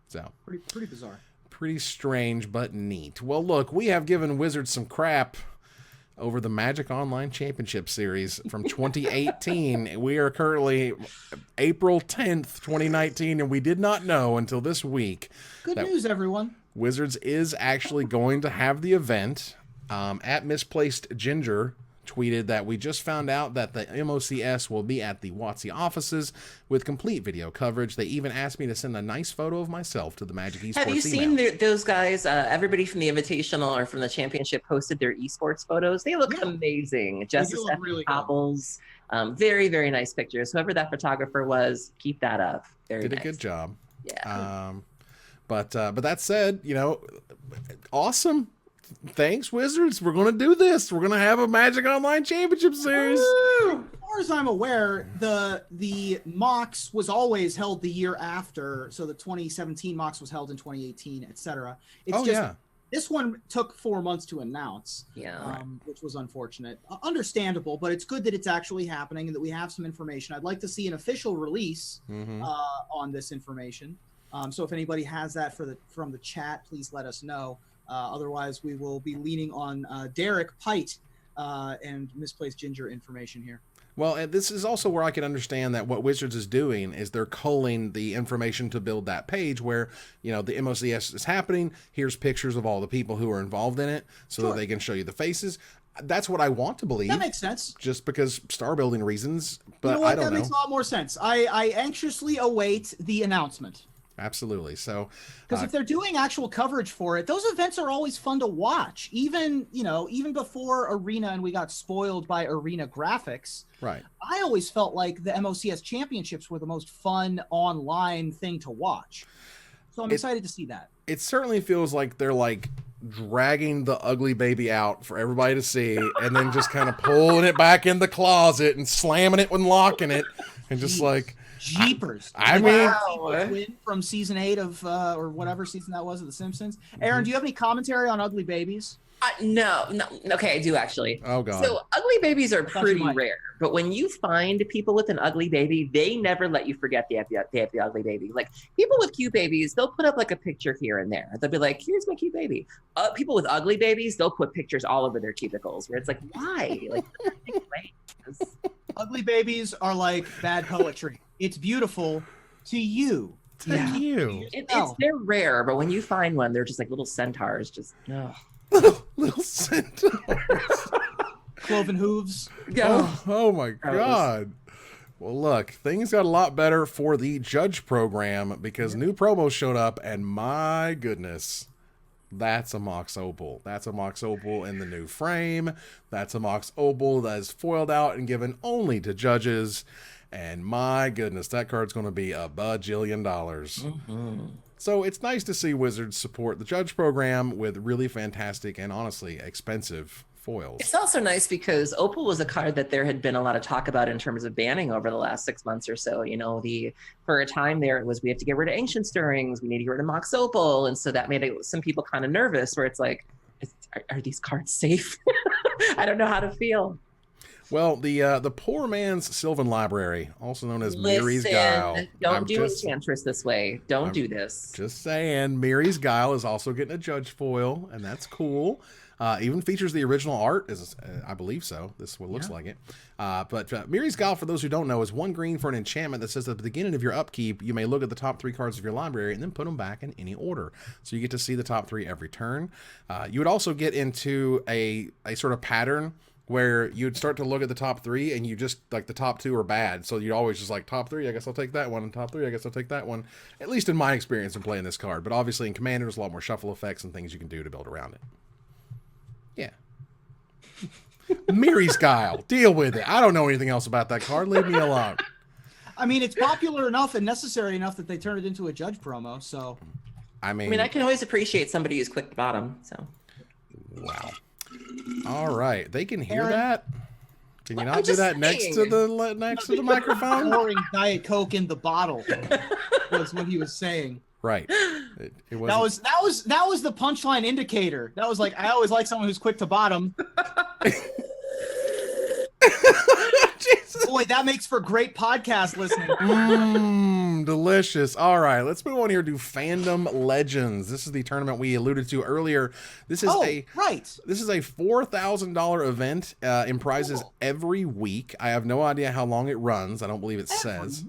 So pretty bizarre. Pretty strange, but neat. Well, look, we have given Wizards some crap over the Magic Online Championship Series from 2018. We are currently April 10th, 2019, and we did not know until this week. Good news, everyone. Wizards is actually going to have the event. At Misplaced Ginger tweeted that we just found out that the MOCS will be at the WotC offices with complete video coverage. They even asked me to send a nice photo of myself to the Magic Esports Have you seen those guys? Everybody from the Invitational or from the Championship posted their esports photos. They look amazing. Jess, Estephan, really Popples. Very, very nice pictures. Whoever that photographer was, keep that up. Did a good job. Yeah. But that said, awesome. Thanks, Wizards. We're going to do this. We're going to have a Magic Online Championship Series. As far as I'm aware, the MOCS was always held the year after. So the 2017 MOCS was held in 2018, etc. This one took 4 months to announce, Yeah. which was unfortunate. Understandable, but it's good that it's actually happening and that we have some information. I'd like to see an official release on this information. So if anybody has that from the chat, please let us know. Otherwise, we will be leaning on Derek Pite and Misplaced Ginger information here. Well, and this is also where I can understand that what Wizards is doing is they're culling the information to build that page where, the MOCS is happening. Here's pictures of all the people who are involved in it so that they can show you the faces. That's what I want to believe. That makes sense. Just because star building reasons, but you know what? I don't know. That makes a lot more sense. I anxiously await the announcement. Absolutely. So, because if they're doing actual coverage for it, those events are always fun to watch. Even before Arena and we got spoiled by Arena graphics. Right. I always felt like the MOCS championships were the most fun online thing to watch. So I'm excited to see that. It certainly feels like they're like dragging the ugly baby out for everybody to see and then just kind of pulling it back in the closet and slamming it when locking it and just like Jeepers. I mean, win from season 8 of or whatever season that was of The Simpsons. Aaron, do you have any commentary on ugly babies? No. Okay, I do actually. Oh god. So ugly babies are pretty rare, but when you find people with an ugly baby, they never let you forget they have the ugly baby. Like people with cute babies, they'll put up like a picture here and there. They'll be like, "Here's my cute baby." People with ugly babies, they'll put pictures all over their cubicles. Where it's like, why? Like, ugly babies are like bad poetry. It's beautiful to you. To you. They're rare, but when you find one, they're just like little centaurs. Just little centaurs. Cloven hooves. Oh my god. Well, look, things got a lot better for the judge program because new promos showed up, and my goodness, that's a MOCS Opal. That's a MOCS Opal in the new frame. That's a MOCS Opal that is foiled out and given only to judges. And my goodness, that card's going to be $1 bajillion. So it's nice to see Wizards support the judge program with really fantastic and honestly expensive foils. It's also nice because Opal was a card that there had been a lot of talk about in terms of banning over the last 6 months or so. For a time there, it was we have to get rid of Ancient Stirrings, we need to get rid of MOCS Opal, and so that made some people kind of nervous. Where it's like, are these cards safe? I don't know how to feel. Well, the poor man's Sylvan Library, also known as Miri's Guile. Don't do Enchantress this way. Don't do this. Just saying, Miri's Guile is also getting a judge foil, and that's cool. Even features the original art, I believe so. This is what it looks like it. But Miri's Guile, for those who don't know, is 1 green for an enchantment that says at the beginning of your upkeep, you may look at the top 3 cards of your library and then put them back in any order. So you get to see the top 3 every turn. You would also get into a sort of pattern where you'd start to look at the top 3 and you just like the top 2 are bad. So you'd always just like top 3, I guess I'll take that one, and top 3, I guess I'll take that one. At least in my experience in playing this card. But obviously in Commander, there's a lot more shuffle effects and things you can do to build around it. Yeah. Miri's Guile. Deal with it. I don't know anything else about that card. Leave me alone. I mean, it's popular enough and necessary enough that they turned it into a judge promo, so. I mean, I can always appreciate somebody who's clicked bottom, so. Wow. All right, they can hear that. Can you not I'm do that just next to the microphone? Pouring Diet Coke in the bottle was what he was saying. Right. It was that was the punchline indicator. That was like, I always like someone who's quick to bottom. Boy, that makes for great podcast listening. Delicious. All right, let's move on here to Fandom Legends. This is the tournament we alluded to earlier. This is a $4,000 event in prizes every week. I have no idea how long it runs. I don't believe it says.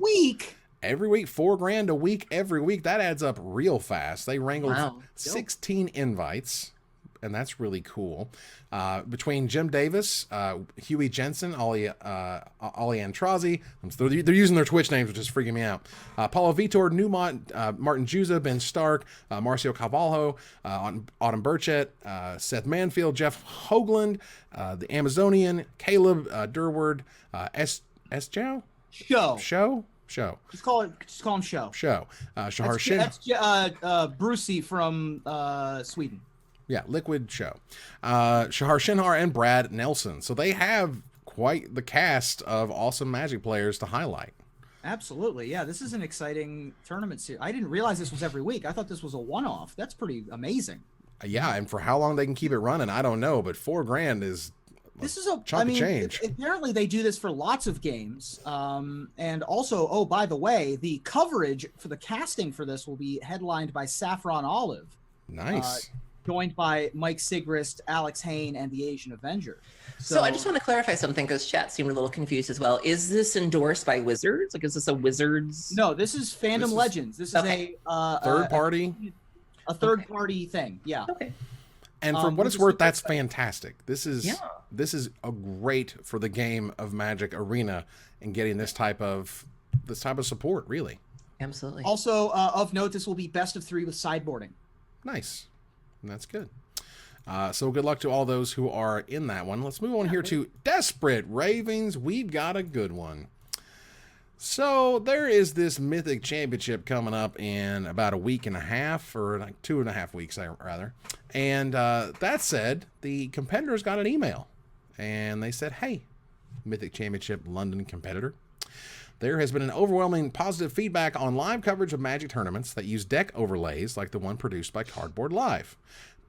Every week, $4,000 a week, every week. That adds up real fast. They wrangled 16 invites, and that's really cool. Between Jim Davis, Huey Jensen, Ollie Antrazi, they're using their Twitch names, which is freaking me out. Paulo Vitor, Newmont, Martin Juza, Ben Stark, Marcio Cavallo, Autumn Burchett, Seth Manfield, Jeff Hoagland, the Amazonian, Caleb Durward, Show. Just call him Show. Shahar Shin. That's Brucey from Sweden. Yeah, Liquid Show. Shahar Shinhar and Brad Nelson. So they have quite the cast of awesome Magic players to highlight. Absolutely. Yeah, this is an exciting tournament series. I didn't realize this was every week. I thought this was a one-off. That's pretty amazing. Yeah, and for how long they can keep it running, I don't know, but $4,000 is this is a chunk of change. Apparently they do this for lots of games. And also, oh, by the way, the coverage for the casting for this will be headlined by Saffron Olive. Nice. Joined by Mike Sigrist, Alex Hain, and the Asian Avenger. So I just want to clarify something because chat seemed a little confused as well. Is this endorsed by Wizards? Like, is this a Wizards? No, this is Fandom Legends. This is a third party. A third party thing. Yeah. Okay. And for what it's worth, that's fantastic. This is a great for the game of Magic Arena and getting this type of support, really. Absolutely. Also, of note, this will be best of 3 with sideboarding. Nice. That's good. So good luck to all those who are in that one. Let's move on here to Desperate Ravings. We've got a good one. So there is this Mythic Championship coming up in about a week and a half, or like 2.5 weeks, rather. And that said, the competitors got an email, and they said, "Hey, Mythic Championship London competitor, there has been an overwhelming positive feedback on live coverage of Magic tournaments that use deck overlays like the one produced by Cardboard Live.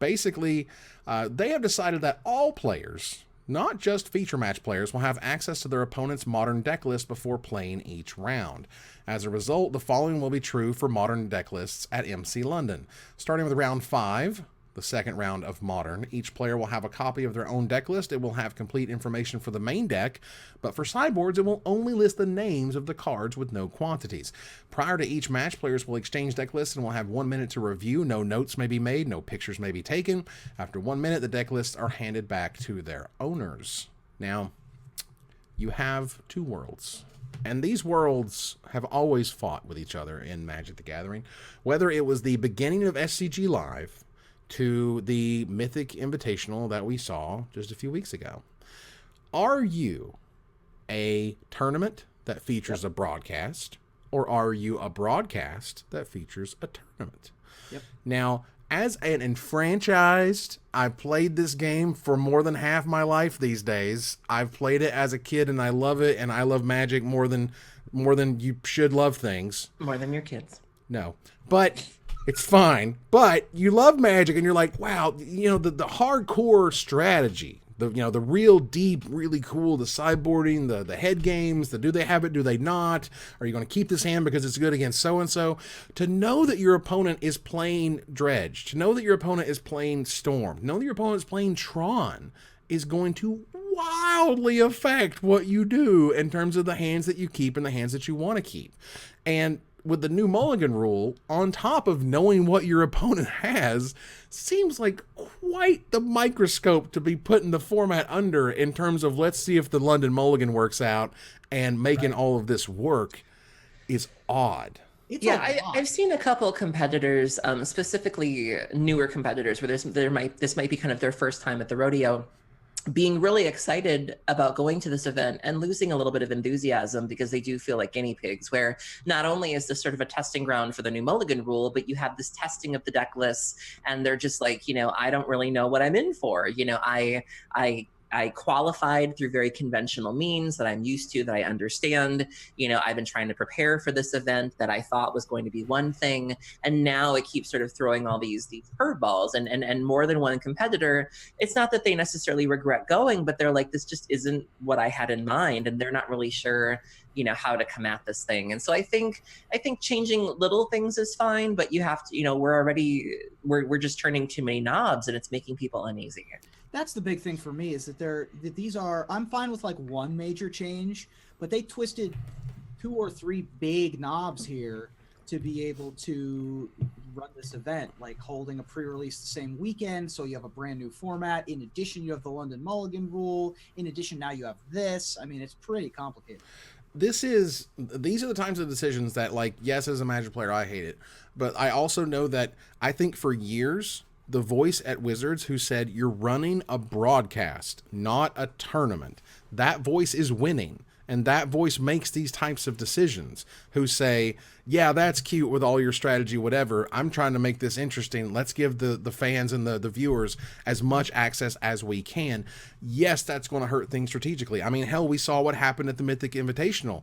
Basically, they have decided that all players, not just feature match players, will have access to their opponent's modern deck list before playing each round. As a result, the following will be true for modern deck lists at MC London. Starting with round 5, the second round of Modern, each player will have a copy of their own deck list. It will have complete information for the main deck, but for sideboards, it will only list the names of the cards with no quantities. Prior to each match, players will exchange deck lists and will have 1 minute to review. No notes may be made, no pictures may be taken. After 1 minute, the deck lists are handed back to their owners. Now, you have 2 worlds. And these worlds have always fought with each other in Magic the Gathering. Whether it was the beginning of SCG Live to the Mythic Invitational that we saw just a few weeks ago. Are you a tournament that features a broadcast, or are you a broadcast that features a tournament? Yep. Now, as an enfranchised, I've played this game for more than half my life these days. I've played it as a kid and I love it, and I love Magic more than you should love things. More than your kids. No. But it's fine. But you love Magic and you're like, wow, the hardcore strategy, the real deep, really cool, the sideboarding, the head games, the do they have it, do they not? Are you going to keep this hand because it's good against so-and-so? To know that your opponent is playing Dredge, to know that your opponent is playing Storm, to know that your opponent is playing Tron is going to wildly affect what you do in terms of the hands that you keep and the hands that you want to keep. And with the new Mulligan rule, on top of knowing what your opponent has, seems like quite the microscope to be putting the format under in terms of let's see if the London Mulligan works out, and making all of this work is odd. I've seen a couple competitors, specifically newer competitors, where this might be kind of their first time at the rodeo, being really excited about going to this event and losing a little bit of enthusiasm because they do feel like guinea pigs, where not only is this sort of a testing ground for the new Mulligan rule, but you have this testing of the deck lists, and they're just like, I don't really know what I'm in for. I qualified through very conventional means that I'm used to, that I understand. I've been trying to prepare for this event that I thought was going to be one thing, and now it keeps sort of throwing all these curveballs. And more than one competitor, it's not that they necessarily regret going, but they're like, this just isn't what I had in mind, and they're not really sure how to come at this thing. And so I think changing little things is fine, but you have to, we're just turning too many knobs, and it's making people uneasy. That's the big thing for me, is that these are, I'm fine with like one major change, but they twisted 2 or 3 big knobs here to be able to run this event, like holding a pre-release the same weekend, so you have a brand new format. In addition, you have the London Mulligan rule. In addition, now you have this. I mean, it's pretty complicated. These are the times of decisions that, like, yes, as a Magic player, I hate it, but I also know that I think for years, the voice at Wizards who said, you're running a broadcast, not a tournament, that voice is winning. And that voice makes these types of decisions, who say, yeah, that's cute with all your strategy, whatever. I'm trying to make this interesting. Let's give the fans and the viewers as much access as we can. Yes, that's going to hurt things strategically. I mean, hell, we saw what happened at the Mythic Invitational.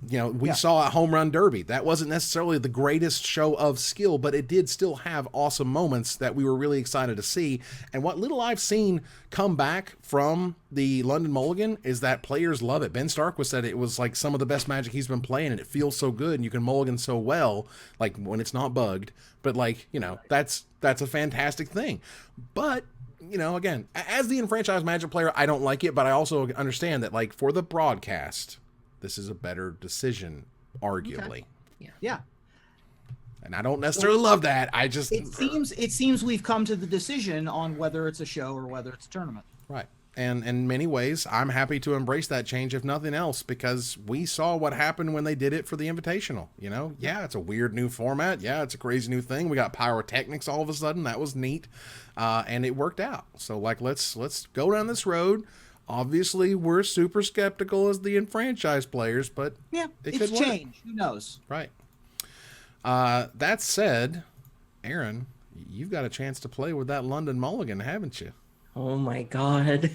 You know, we saw a home run derby. That wasn't necessarily the greatest show of skill, but it did still have awesome moments that we were really excited to see. And what little I've seen come back from the London Mulligan is that players love it. Ben Stark was said it was like some of the best Magic he's been playing, and it feels so good, and you can mulligan so well, like when it's not bugged. But like, you know, that's a fantastic thing. But you know, again, as the enfranchised Magic player, I don't like it, but I also understand that, like, for the broadcast, this is a better decision, arguably. Okay. Yeah. And I don't necessarily love that. I just it seems we've come to the decision on whether it's a show or whether it's a tournament. Right. And in many ways, I'm happy to embrace that change, if nothing else, because we saw what happened when they did it for the Invitational. You know, yeah, it's a weird new format. Yeah, it's a crazy new thing. We got pyrotechnics all of a sudden. That was neat. And it worked out. So, like, let's go down this road. Obviously, we're super skeptical as the enfranchised players, but yeah, it it's could work. change. Who knows? Right. That said, Erin, you've got a chance to play with that London Mulligan, haven't you? Oh my God.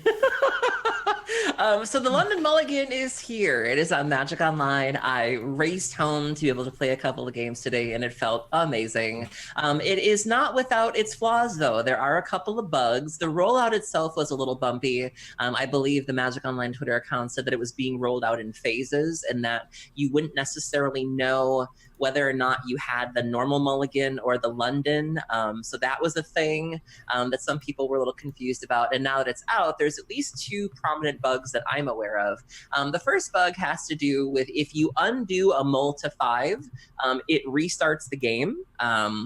So the London Mulligan is here. It is on Magic Online. I raced home to be able to play a couple of games today, and it felt amazing. It is not without its flaws, though. There are a couple of bugs. The rollout itself was a little bumpy. I believe the Magic Online Twitter account said that it was being rolled out in phases and that you wouldn't necessarily know whether or not you had the normal Mulligan or the London. So that was a thing that some people were a little confused about. And now that it's out, there's at least two prominent bugs that I'm aware of. The first bug has to do with if you undo a mull to 5, it restarts the game.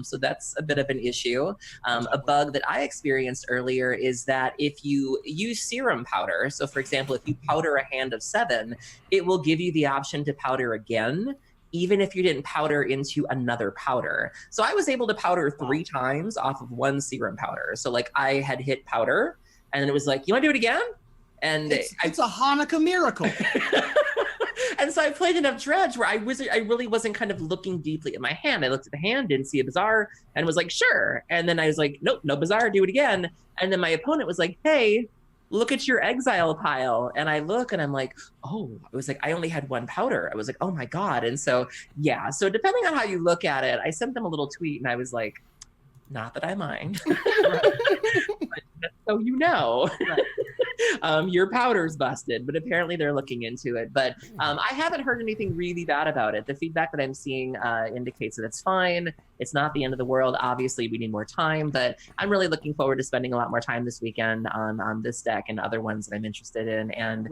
So that's a bit of an issue. A bug that I experienced earlier is that if you use serum powder, so for example, if you powder a hand of 7, it will give you the option to powder again, even if you didn't powder into another powder. So I was able to powder 3 times off of one serum powder. So like I had hit powder and then it was like, you wanna do it again? And it's a Hanukkah miracle. And so I played enough dredge where I really wasn't kind of looking deeply at my hand. I looked at the hand, didn't see a bazaar, and was like, sure. And then I was like, nope, no bazaar, do it again. And then my opponent was like, hey, look at your exile pile. And I look and I'm like, oh, it was like, I only had 1 powder. I was like, oh my God. And so, yeah. So depending on how you look at it, I sent them a little tweet and I was like, not that I mind, but just so you know, your powder's busted, but apparently they're looking into it. But I haven't heard anything really bad about it. The feedback that I'm seeing indicates that it's fine. It's not the end of the world. Obviously, we need more time, but I'm really looking forward to spending a lot more time this weekend on this deck and other ones that I'm interested in. And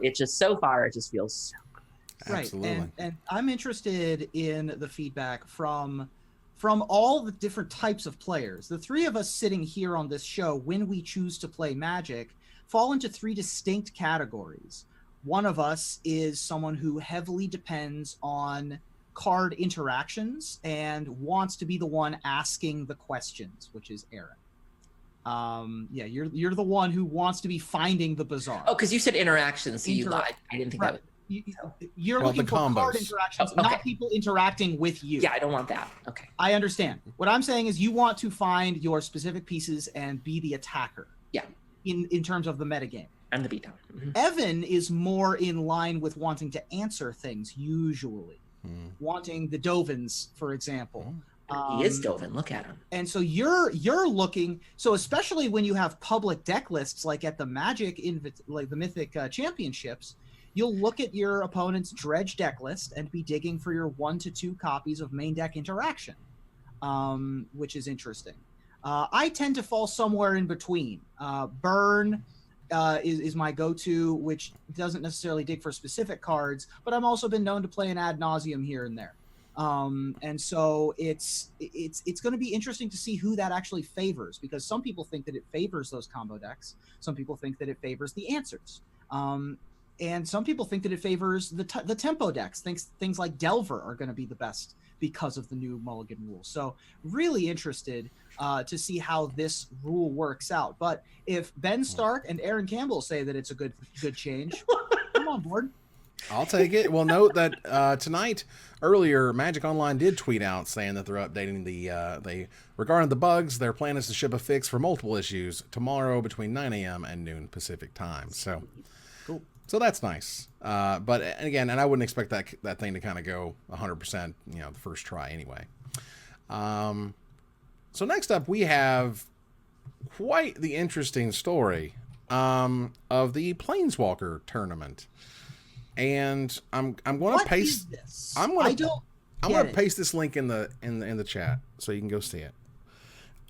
it just, so far, it just feels so good. Right. Absolutely. And I'm interested in the feedback from all the different types of players. The 3 of us sitting here on this show, when we choose to play Magic, fall into 3 distinct categories. One of us is someone who heavily depends on card interactions and wants to be the one asking the questions, which is Erin. Yeah, you're the one who wants to be finding the bazaar. Oh, because you said interactions, so you lied. I didn't think that was... You're looking for card interactions, not people interacting with you. Yeah, I don't want that. Okay. I understand. What I'm saying is you want to find your specific pieces and be the attacker. Yeah. In terms of the metagame. And the beatdown. Mm-hmm. Evan is more in line with wanting to answer things, usually. Wanting the Dovins, for example. He is Dovin. Look at him. And so you're looking. So especially when you have public deck lists, like at the Magic, like the Mythic Championships, you'll look at your opponent's dredge deck list and be digging for your 1 to 2 copies of main deck interaction, which is interesting. I tend to fall somewhere in between. Burn is my go-to, which doesn't necessarily dig for specific cards, but I've also been known to play an ad nauseum here and there. And so it's going to be interesting to see who that actually favors, because some people think that it favors those combo decks. Some people think that it favors the answers. And some people think that it favors the tempo decks. Things like Delver are going to be the best because of the new Mulligan rule. So really interested to see how this rule works out. But if Ben Stark and Erin Campbell say that it's a good change, I'm on board. I'll take it. Well, note that tonight, earlier, Magic Online did tweet out saying that they're updating they regarding the bugs. Their plan is to ship a fix for multiple issues tomorrow between 9 a.m. and noon Pacific time. So, cool. So that's nice. But again, and I wouldn't expect that thing to kind of go 100%, the first try anyway. So next up, we have quite the interesting story of the Planeswalker tournament, and I'm going to paste this. I'm going to paste this link in the chat so you can go see it.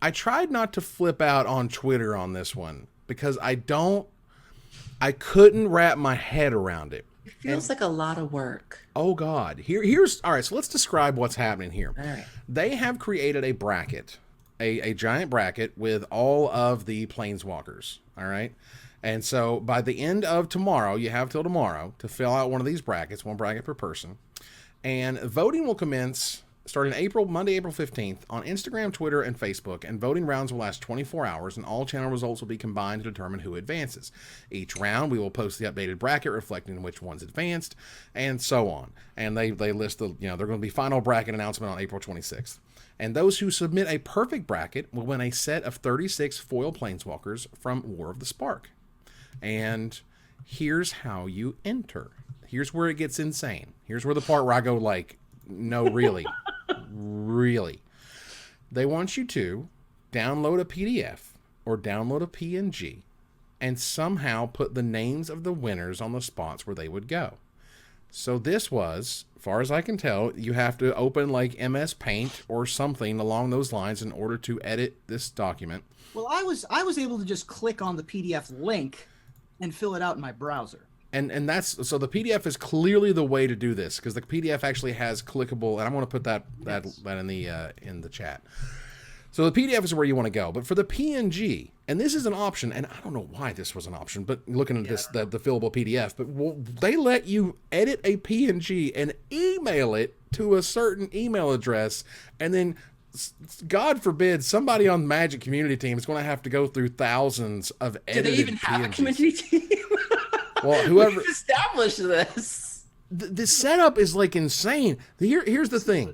I tried not to flip out on Twitter on this one because I couldn't wrap my head around it. It feels like a lot of work. Oh God. Here's all right, so let's describe what's happening here. All right. They have created a bracket, a giant bracket with all of the Planeswalkers. All right. And so by the end of tomorrow, you have till tomorrow to fill out one of these brackets, one bracket per person. And voting will commence starting Monday, April 15th on Instagram, Twitter, and Facebook. And voting rounds will last 24 hours, and all channel results will be combined to determine who advances. Each round, we will post the updated bracket reflecting which ones advanced, and so on. And they list they're going to be final bracket announcement on April 26th. And those who submit a perfect bracket will win a set of 36 foil Planeswalkers from War of the Spark. And here's how you enter. Here's where it gets insane. Here's where the part where I go like, no, really, really. They want you to download a PDF or download a PNG and somehow put the names of the winners on the spots where they would go. So this was, as far as I can tell, you have to open like MS Paint or something along those lines in order to edit this document. Well, I was able to just click on the PDF link and fill it out in my browser. And that's so the PDF is clearly the way to do this because the PDF actually has clickable, and I'm going to put that in the chat. So the PDF is where you want to go, but for the PNG, and this is an option, and I don't know why this was an option, but looking at this the fillable PDF, but they let you edit a PNG and email it to a certain email address, and then God forbid somebody on the Magic community team is going to have to go through thousands of edited. Do they even have PNGs. a community team? Well, whoever established this. The setup is like insane. Here's the thing.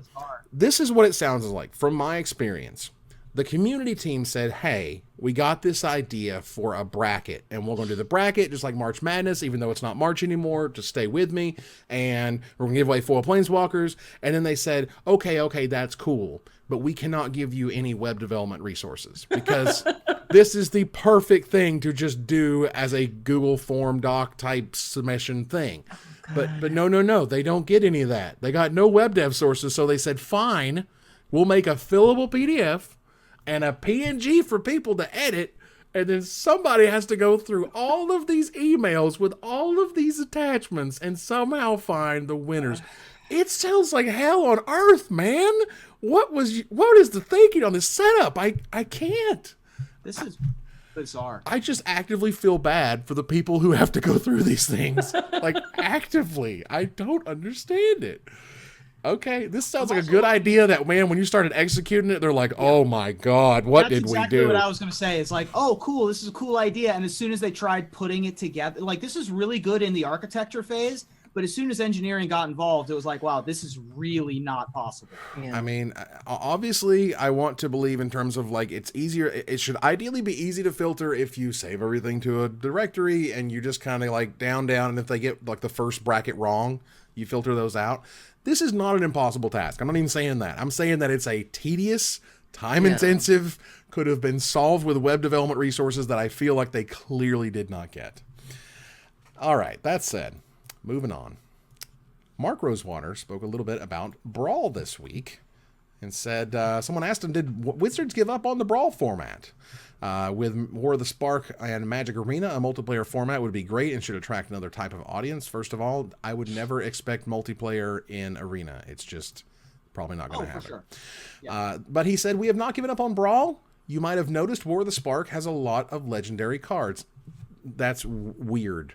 This is what it sounds like from my experience. The community team said, hey, we got this idea for a bracket, and we're going to do the bracket just like March Madness, even though it's not March anymore. Just stay with me, and we're going to give away foil Planeswalkers. And then they said, okay, that's cool, but we cannot give you any web development resources because this is the perfect thing to just do as a Google form doc type submission thing. But no, they don't get any of that. They got no web dev sources, so they said, fine, we'll make a fillable PDF and a PNG for people to edit, and then somebody has to go through all of these emails with all of these attachments and somehow find the winners. It sounds like hell on earth, man. What is the thinking on this setup? I can't. This is bizarre. I just actively feel bad for the people who have to go through these things. Like, actively. I don't understand it. Okay, this sounds like a good idea that, man, when you started executing it, they're like, oh my God, what did we do? That's exactly what I was going to say. It's like, oh, cool, this is a cool idea. And as soon as they tried putting it together, like, this is really good in the architecture phase. But as soon as engineering got involved, it was like, wow, this is really not possible. Yeah. I mean, obviously, I want to believe in terms of, like, it's easier. It should ideally be easy to filter if you save everything to a directory and you just kind of, like, down, and if they get, like, the first bracket wrong, you filter those out. This is not an impossible task. I'm not even saying that. I'm saying that it's a tedious, time-intensive, could have been solved with web development resources that I feel like they clearly did not get. All right, that said, moving on. Mark Rosewater spoke a little bit about Brawl this week and said, someone asked him, did Wizards give up on the Brawl format? With War of the Spark and Magic Arena, a multiplayer format would be great and should attract another type of audience. First of all, I would never expect multiplayer in Arena. It's just probably not going to happen. Sure. Yeah. But he said, we have not given up on Brawl. You might have noticed War of the Spark has a lot of legendary cards. That's weird.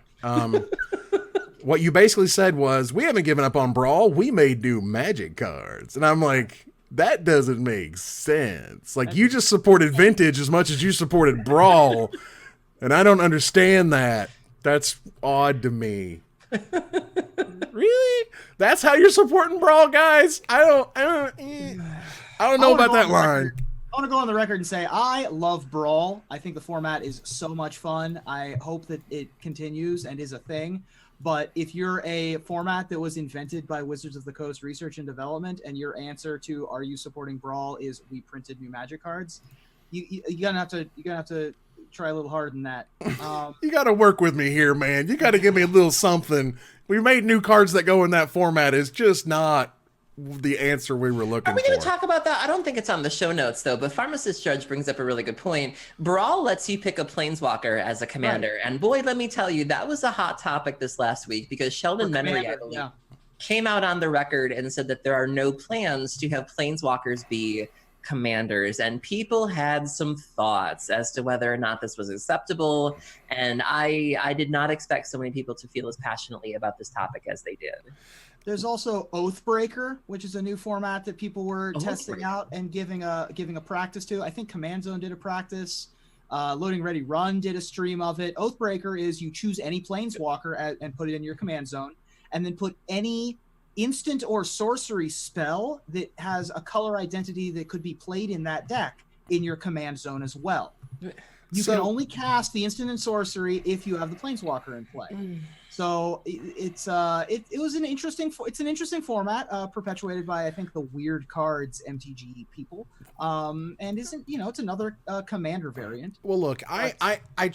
What you basically said was, we haven't given up on Brawl. We may do Magic cards. And I'm like, that doesn't make sense. Like, you just supported Vintage as much as you supported Brawl. And I don't understand that. That's odd to me. Really? That's how you're supporting Brawl, guys? I don't know about that line. I want to go on the record and say I love Brawl. I think the format is so much fun. I hope that it continues and is a thing. But if you're a format that was invented by Wizards of the Coast Research and Development, and your answer to "Are you supporting Brawl?" is "We printed new Magic cards," you're gonna have to try a little harder than that. You got to work with me here, man. You got to give me a little something. We made new cards that go in that format. Is just not the answer we were looking for. Are we going to talk about that? I don't think it's on the show notes, though, but Pharmacist Judge brings up a really good point. Brawl lets you pick a Planeswalker as a commander, right. And boy, let me tell you, that was a hot topic this last week because Sheldon Menery, I believe, came out on the record and said that there are no plans to have Planeswalkers be commanders, and people had some thoughts as to whether or not this was acceptable, and I did not expect so many people to feel as passionately about this topic as they did. There's also Oathbreaker, which is a new format that people were testing out and giving a practice to. I think Command Zone did a practice. Loading Ready Run did a stream of it. Oathbreaker is you choose any Planeswalker and put it in your command zone, and then put any instant or sorcery spell that has a color identity that could be played in that deck in your command zone as well. You can only cast the instant and sorcery if you have the Planeswalker in play. So it was an interesting format perpetuated by, I think, the Weird Cards MTG people, and it's another commander variant. Well, look, I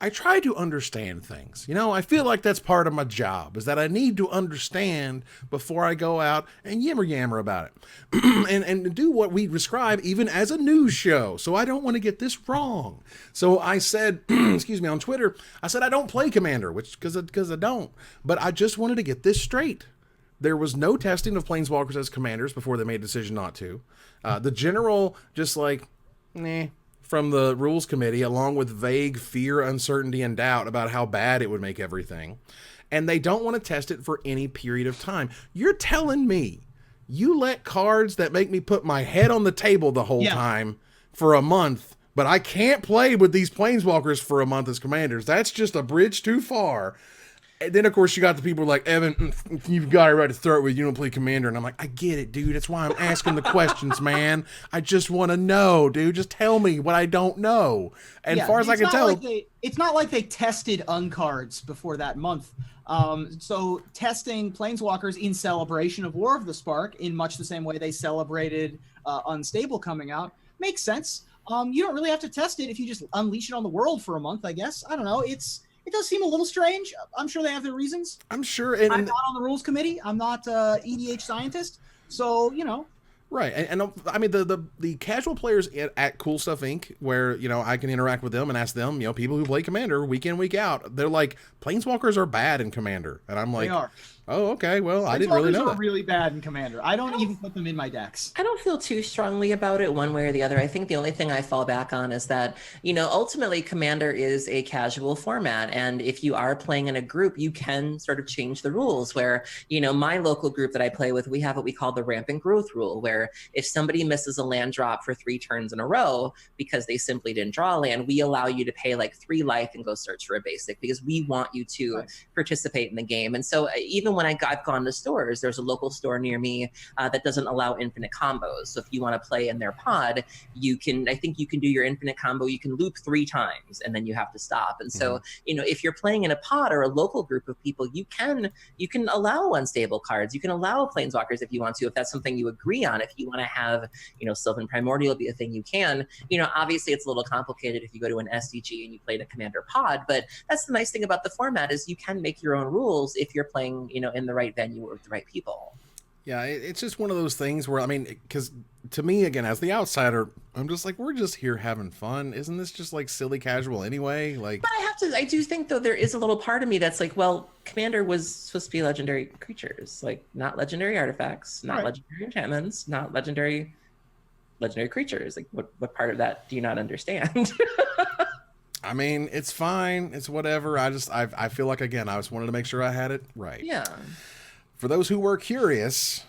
try to understand things. I feel like that's part of my job, is that I need to understand before I go out and yammer about it and do what we describe even as a news show. So I don't want to get this wrong. So I said, excuse me, on Twitter, I said I don't play Commander, because I don't. But I just wanted to get this straight. There was no testing of Planeswalkers as commanders before they made a decision not to. The general just from the rules committee, along with vague fear, uncertainty, and doubt about how bad it would make everything. And they don't want to test it for any period of time. You're telling me you let cards that make me put my head on the table the whole time for a month, but I can't play with these Planeswalkers for a month as commanders. That's just a bridge too far. And then, of course, you got the people like, Evan, you've got it right to start with. You don't play Commander. And I'm like, I get it, dude. That's why I'm asking the questions, man. I just want to know, dude. Just tell me what I don't know. And as far as I can tell... it's not like they tested uncards before that month. So testing Planeswalkers in celebration of War of the Spark, in much the same way they celebrated Unstable coming out, makes sense. You don't really have to test it if you just unleash it on the world for a month, I guess. I don't know. It does seem a little strange. I'm sure they have their reasons. I'm sure. I'm not on the rules committee. I'm not an EDH scientist. So, Right. And I mean, the casual players at Cool Stuff Inc., where, I can interact with them and ask them, people who play Commander week in, week out, they're like, Planeswalkers are bad in Commander. And I'm like, they are. Oh, okay. Well, I didn't really know that. Are really bad in Commander. I don't even put them in my decks. I don't feel too strongly about it one way or the other. I think the only thing I fall back on is that, ultimately Commander is a casual format. And if you are playing in a group, you can sort of change the rules where, my local group that I play with, we have what we call the rampant growth rule, where if somebody misses a land drop for 3 turns in a row because they simply didn't draw a land, we allow you to pay like 3 life and go search for a basic because we want you to participate in the game. And so even when I've gone to stores, there's a local store near me that doesn't allow infinite combos. So if you want to play in their pod, I think you can do your infinite combo. You can loop 3 times and then you have to stop. And so, if you're playing in a pod or a local group of people, you can allow unstable cards. You can allow Planeswalkers if you want to, if that's something you agree on. If you want to have, Sylvan Primordial be a thing, you can. Obviously it's a little complicated if you go to an SDG and you play the Commander pod, but that's the nice thing about the format is you can make your own rules if you're playing, in the right venue or with the right people. Yeah, it's just one of those things where, because to me, again, as the outsider, I'm just like, we're just here having fun. Isn't this just like silly casual anyway? But I do think though, there is a little part of me that's like, well, Commander was supposed to be legendary creatures, like not legendary artifacts, not legendary enchantments, not legendary creatures. Like what part of that do you not understand? It's fine. It's whatever. I feel like, again, I just wanted to make sure I had it right. Yeah. For those who were curious,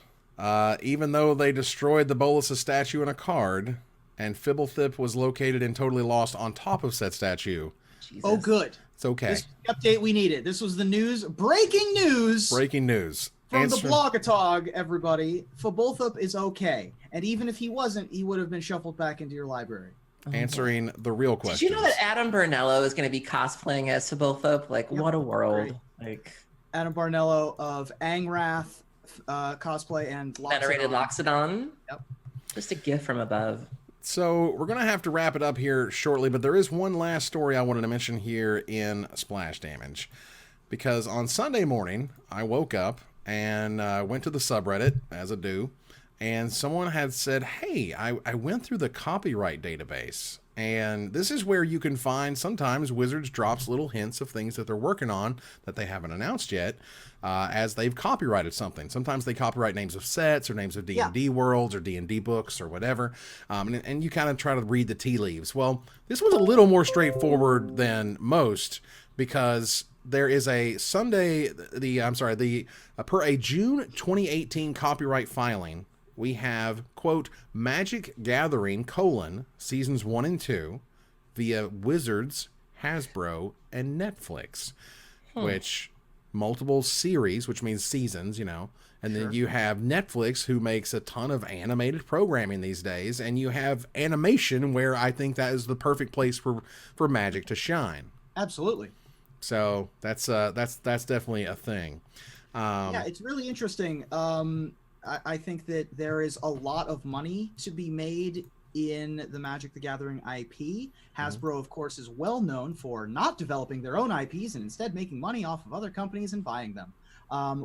even though they destroyed the Bolas' statue in a card, and Fibblethip was located and totally lost on top of said statue. Jesus. Oh, good. It's okay. This was the update we needed. This was the news. Breaking news. Breaking news. From the Blogatog, everybody, Fabolthup is okay. And even if he wasn't, he would have been shuffled back into your library. Answering the real question. Did you know that Adam Bernello is going to be cosplaying as Fabolthup? Like, what a world. Like Adam Barnello of Angrath cosplay and Venerated Loxodon. Yep. Just a gift from above. So we're going to have to wrap it up here shortly, but there is one last story I wanted to mention here in Splash Damage. Because on Sunday morning, I woke up and went to the subreddit, as I do, and someone had said, hey, I went through the copyright database, and this is where you can find, sometimes Wizards drops little hints of things that they're working on that they haven't announced yet, as they've copyrighted something. Sometimes they copyright names of sets or names of D&D worlds or D&D books or whatever, and you kind of try to read the tea leaves. Well, this was a little more straightforward than most, because there is a per a June 2018 copyright filing, we have, quote, Magic Gathering, seasons 1 and 2, via Wizards, Hasbro, and Netflix, which multiple series, which means seasons, and then you have Netflix, who makes a ton of animated programming these days, and you have animation, where I think that is the perfect place for Magic to shine. Absolutely. So that's definitely a thing. Yeah, it's really interesting. I think that there is a lot of money to be made in the Magic the Gathering IP. Hasbro, of course, is well known for not developing their own IPs and instead making money off of other companies and buying them,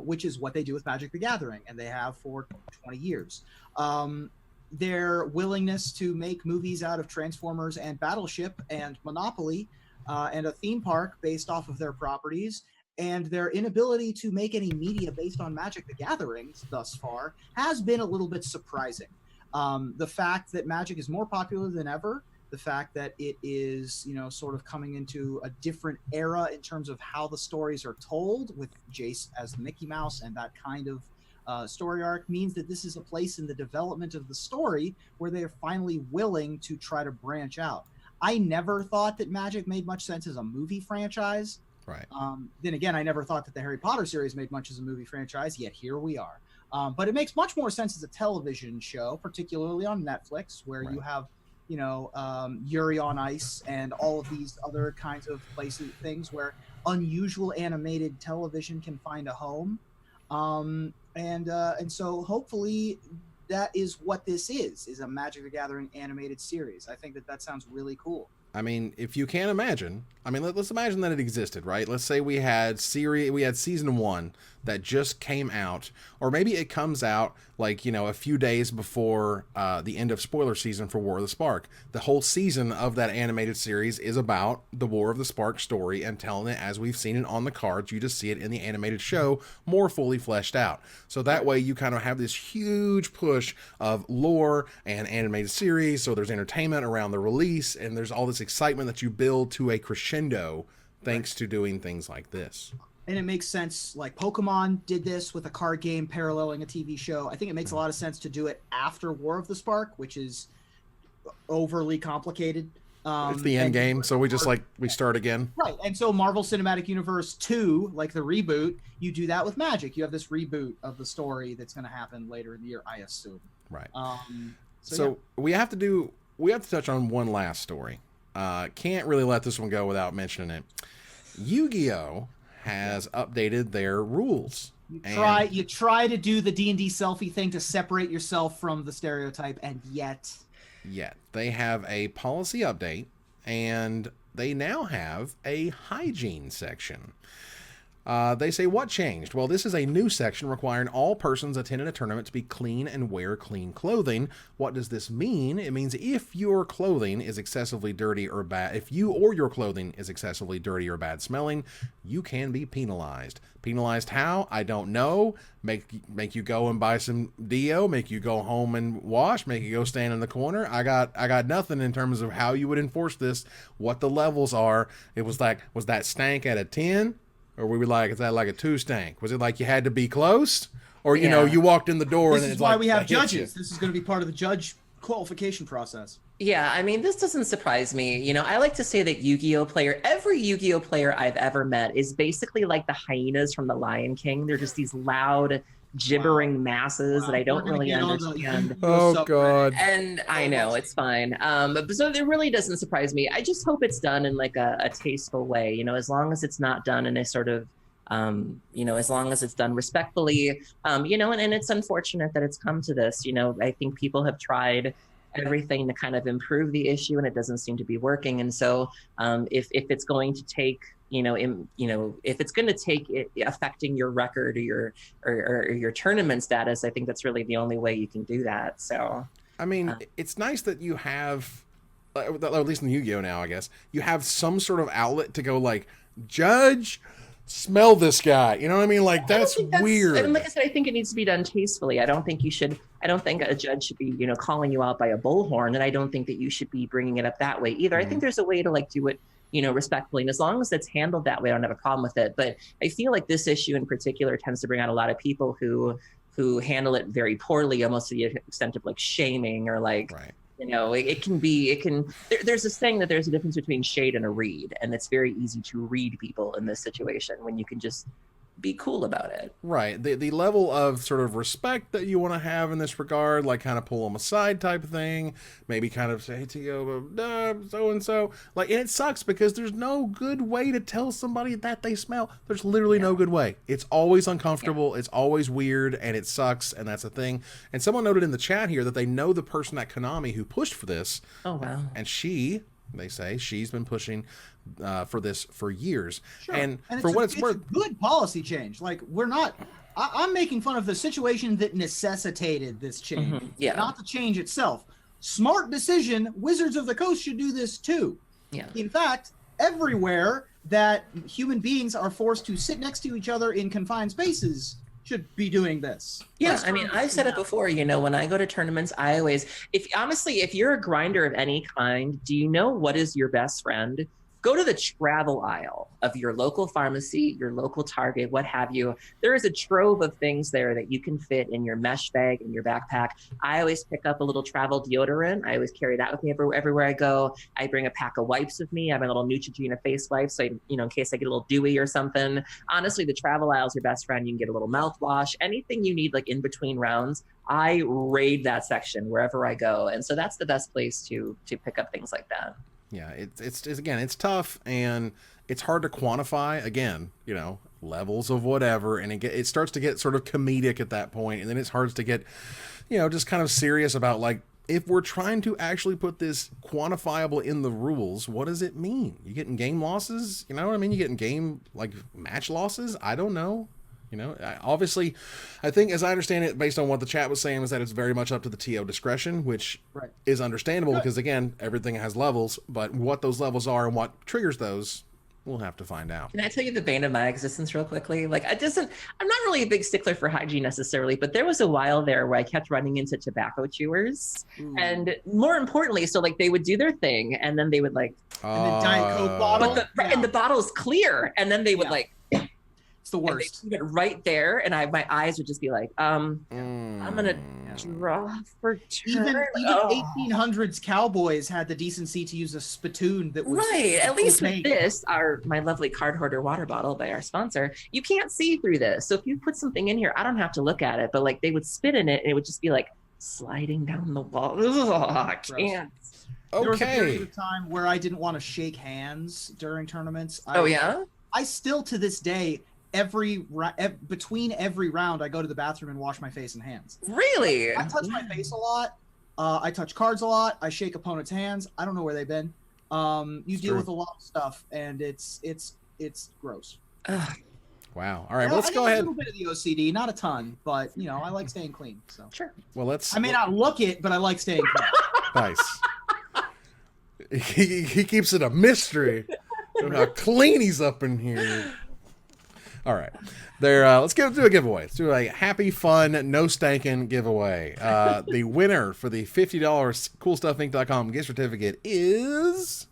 which is what they do with Magic the Gathering, and they have for 20 years. Their willingness to make movies out of Transformers and Battleship and Monopoly and a theme park based off of their properties, and their inability to make any media based on Magic the Gathering thus far has been a little bit surprising. The fact that Magic is more popular than ever, the fact that it is, sort of coming into a different era in terms of how the stories are told, with Jace as the Mickey Mouse and that kind of story arc, means that this is a place in the development of the story where they are finally willing to try to branch out. I never thought that Magic made much sense as a movie franchise. Right. Then again, I never thought that the Harry Potter series made much as a movie franchise, yet here we are. But it makes much more sense as a television show, particularly on Netflix, where you have, Yuri on Ice and all of these other kinds of places, things where unusual animated television can find a home. And so hopefully that is what this is a Magic the Gathering animated series. I think that sounds really cool. I mean, if you can't imagine, let's imagine that it existed, right? Let's say we had season 1 that just came out, or maybe it comes out like, a few days before the end of spoiler season for War of the Spark. The whole season of that animated series is about the War of the Spark story and telling it as we've seen it on the cards. You just see it in the animated show more fully fleshed out. So that way you kind of have this huge push of lore and animated series. So there's entertainment around the release, and there's all this excitement that you build to a crescendo thanks to doing things like this. And it makes sense, like Pokemon did this with a card game paralleling a TV show. I think it makes a lot of sense to do it after War of the Spark, which is overly complicated. It's the end game, so we just we start again. Right, and so Marvel Cinematic Universe 2, like the reboot, you do that with Magic. You have this reboot of the story that's going to happen later in the year, I assume. Right. So we have to touch on one last story. Can't really let this one go without mentioning it. Yu-Gi-Oh! Has updated their rules. You try to do the D&D selfie thing to separate yourself from the stereotype, and yet they have a policy update, and they now have a hygiene section. They say, what changed? Well, this is a new section requiring all persons attending a tournament to be clean and wear clean clothing. What does this mean? It means if your clothing is excessively dirty or bad, if you or your clothing is excessively dirty or bad smelling, you can be penalized. Penalized how? I don't know. Make you go and buy some Dio, make you go home and wash, make you go stand in the corner. I got nothing in terms of how you would enforce this, what the levels are. It was like, was that stank at a 10? Or we were like, is that like a 2 stank? Was it like you had to be close? Or, you walked in the door this and is it's why like, we have judges. This is going to be part of the judge qualification process. Yeah, I mean, this doesn't surprise me. You know, I like to say that every Yu-Gi-Oh player I've ever met is basically like the hyenas from The Lion King. They're just these loud, gibbering masses that I don't really understand. Oh God. And I know it's fine. But so it really doesn't surprise me. I just hope it's done in like a tasteful way, you know, as long as it's not done in a sort of you know, as long as it's done respectfully, you know, and it's unfortunate that it's come to this. You know, I think people have tried everything to kind of improve the issue, and it doesn't seem to be working. And so, if it's going to take, if it's going to take it affecting your record or your tournament status, I think that's really the only way you can do that. So, I mean, it's nice that you have, at least in Yu-Gi-Oh now, I guess, you have some sort of outlet to go like, judge, smell this guy. You know what I mean? Like, that's weird. And like I said, I think it needs to be done tastefully. I don't think a judge should be, you know, calling you out by a bullhorn, and I don't think that you should be bringing it up that way either. I think there's a way to like do it, you know, respectfully, and as long as it's handled that way, I don't have a problem with it. But I feel like this issue in particular tends to bring out a lot of people who handle it very poorly, almost to the extent of like shaming or like, right. You know, there's this saying that there's a difference between shade and a read, and it's very easy to read people in this situation when you can just be cool about it. Right. The level of sort of respect that you want to have in this regard, like kind of pull them aside type of thing, maybe kind of say to you, so-and-so. Like, and it sucks because there's no good way to tell somebody that they smell. There's literally no good way. It's always uncomfortable. It's always weird, and it sucks, and that's a thing. And someone noted in the chat here that they know the person at Konami who pushed for this. Oh, wow. And they say she's been pushing for this for years. Sure. And for what it's worth, a good policy change. Like, I'm making fun of the situation that necessitated this change, not the change itself. Smart decision. Wizards of the Coast should do this too. Yeah. In fact, everywhere that human beings are forced to sit next to each other in confined spaces should be doing this. Yeah, I mean, I've said it before, you know, when I go to tournaments, I always, if you're a grinder of any kind, do you know what is your best friend? Go to the travel aisle of your local pharmacy, your local Target, what have you. There is a trove of things there that you can fit in your mesh bag, in your backpack. I always pick up a little travel deodorant. I always carry that with me everywhere I go. I bring a pack of wipes with me. I have my little Neutrogena face wipe, so in case I get a little dewy or something. Honestly, the travel aisle is your best friend. You can get a little mouthwash, anything you need, like in between rounds. I raid that section wherever I go, and so that's the best place to pick up things like that. Yeah, it's again, it's tough, and it's hard to quantify, again, you know, levels of whatever, and it starts to get sort of comedic at that point, and then it's hard to get, you know, just kind of serious about, like, if we're trying to actually put this quantifiable in the rules, what does it mean? You getting game losses? You know what I mean? You getting game, like, match losses? I don't know. You know, obviously, I think, as I understand it, based on what the chat was saying, is that it's very much up to the TO discretion, which is understandable because, again, everything has levels. But what those levels are and what triggers those, we'll have to find out. Can I tell you the bane of my existence real quickly? Like, I'm not really a big stickler for hygiene necessarily, but there was a while there where I kept running into tobacco chewers. Ooh. And more importantly, so like they would do their thing and then they would like, and the Diet Coke bottle, and the bottle's clear, and then they would like, it's the worst. And they keep it right there, and my eyes would just be like, I'm gonna draw for turn. Even 1800s cowboys had the decency to use a spittoon that was at least with this, my lovely card hoarder water bottle by our sponsor, you can't see through this. So if you put something in here, I don't have to look at it, but like they would spit in it, and it would just be like sliding down the wall. Ugh, I can't. There was a period of time where I didn't want to shake hands during tournaments. I still, to this day, between every round, I go to the bathroom and wash my face and hands. Really? I touch my face a lot. I touch cards a lot. I shake opponents' hands. I don't know where they've been. You deal with a lot of stuff, and it's gross. Wow. All right, well, let's go ahead. A little bit of the OCD, not a ton, but you know, I like staying clean. So sure. Well, I may not look it, but I like staying clean. Nice. He keeps it a mystery how clean he's up in here. All right, let's do a giveaway. Let's do a happy, fun, no stankin' giveaway. The winner for the $50 CoolStuffInc.com gift certificate is...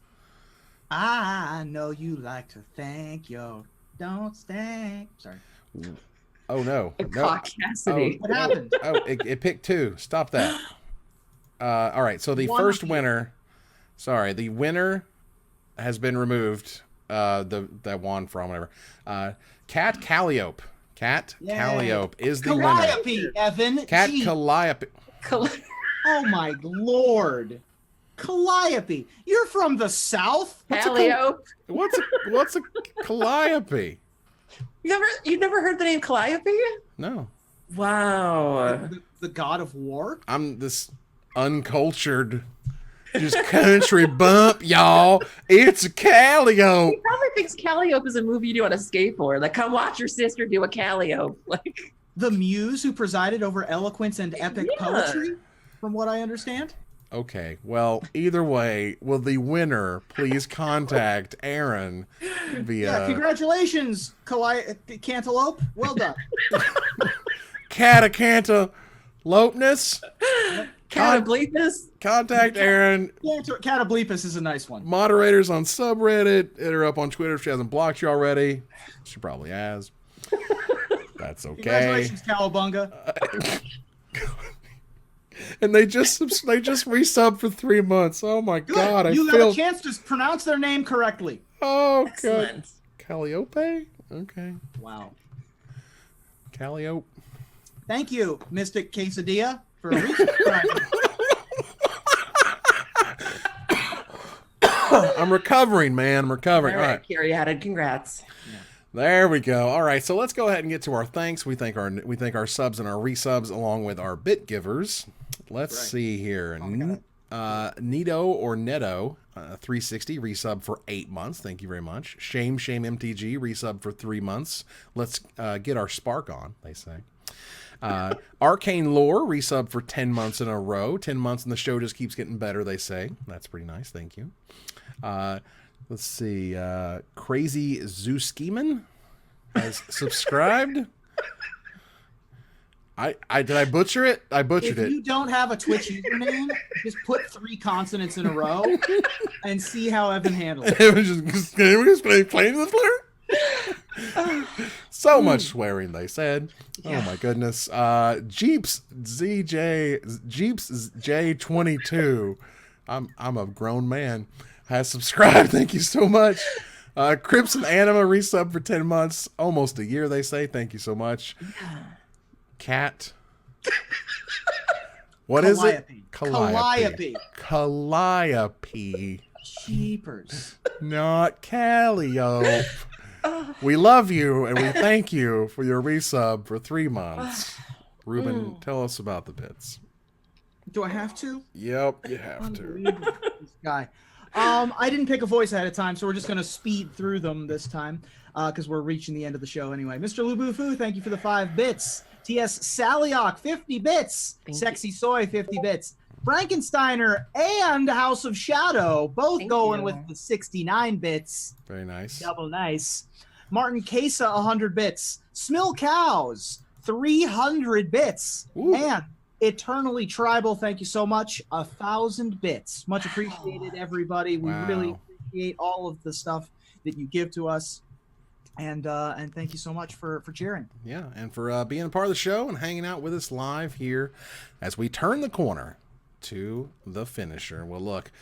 I know you like to thank your don't stank. Sorry. Oh, no. Cassidy. What happened? Oh, it picked two. Stop that. All right, so the first winner, the winner has been removed. That won from whatever. Cat Calliope. Cat Calliope is the winner. Calliope, Evan. Cat Calliope. Oh my lord. Calliope. You're from the south? Calliope. What's a Calliope? You've never heard the name Calliope? No. Wow. The god of war? I'm this uncultured, just country bump, y'all. It's a Calliope. He probably thinks Calliope is a movie you do on a skateboard. Like, come watch your sister do a Calliope. Like the muse who presided over eloquence and epic poetry, from what I understand. Okay, well, either way, will the winner please contact Erin via... Yeah, congratulations, Cantaloupe. Well done. Cantaloupeness. Catableepus. Contact Erin. Catableepus is a nice one. Moderators on subreddit. Hit her up on Twitter if she hasn't blocked you already. She probably has. That's okay. Congratulations, Cowabunga. And they just resubbed for 3 months. Oh my god! You got a chance to pronounce their name correctly. Oh Excellent. god! Calliope. Okay. Wow. Calliope. Thank you, Mystic Quesadilla, for resubscribing. I'm recovering, man. I'm recovering. All right, Carrie added. Congrats. There we go. All right, so let's go ahead and get to our thanks. We thank our subs and our resubs along with our bit givers. Let's see here. Nito or Neto 360 resub for 8 months. Thank you very much. Shame MTG resub for 3 months. Let's get our spark on, they say. Arcane Lore resub for 10 months in a row. 10 months and the show just keeps getting better, they say. That's pretty nice. Thank you. Let's see. Crazy Zooskiman has subscribed. Did I butcher it? I butchered it. If you don't have a Twitch username, just put 3 consonants in a row and see how Evan handles it. It was just playing the flirt. So much swearing, they said. Yeah. Oh my goodness. Jeeps J22. I'm a grown man. Has subscribed. Thank you so much. Crimson Anima resub for 10 months, almost a year, they say. Thank you so much. Cat. What is it? Calliope. Calliope. Jeepers. Not Calliope. We love you and we thank you for your resub for 3 months. Ruben, tell us about the bits. Do I have to? Yep, you have to. This guy. I didn't pick a voice ahead of time, so we're just going to speed through them this time because we're reaching the end of the show anyway. Mr. Lubufu, thank you for the 5 bits. T.S. Saliok, 50 bits. Sexy Soy, 50 bits. Frankensteiner and House of Shadow, both going with the 69 bits. Very nice. Double nice. Martin Kesa, 100 bits. Smill Cows, 300 bits. Ooh. And Eternally Tribal, thank you so much. 1,000 bits. Much appreciated, everybody. We really appreciate all of the stuff that you give to us. And thank you so much for cheering. Yeah, and for being a part of the show and hanging out with us live here as we turn the corner to the finisher. Well, look,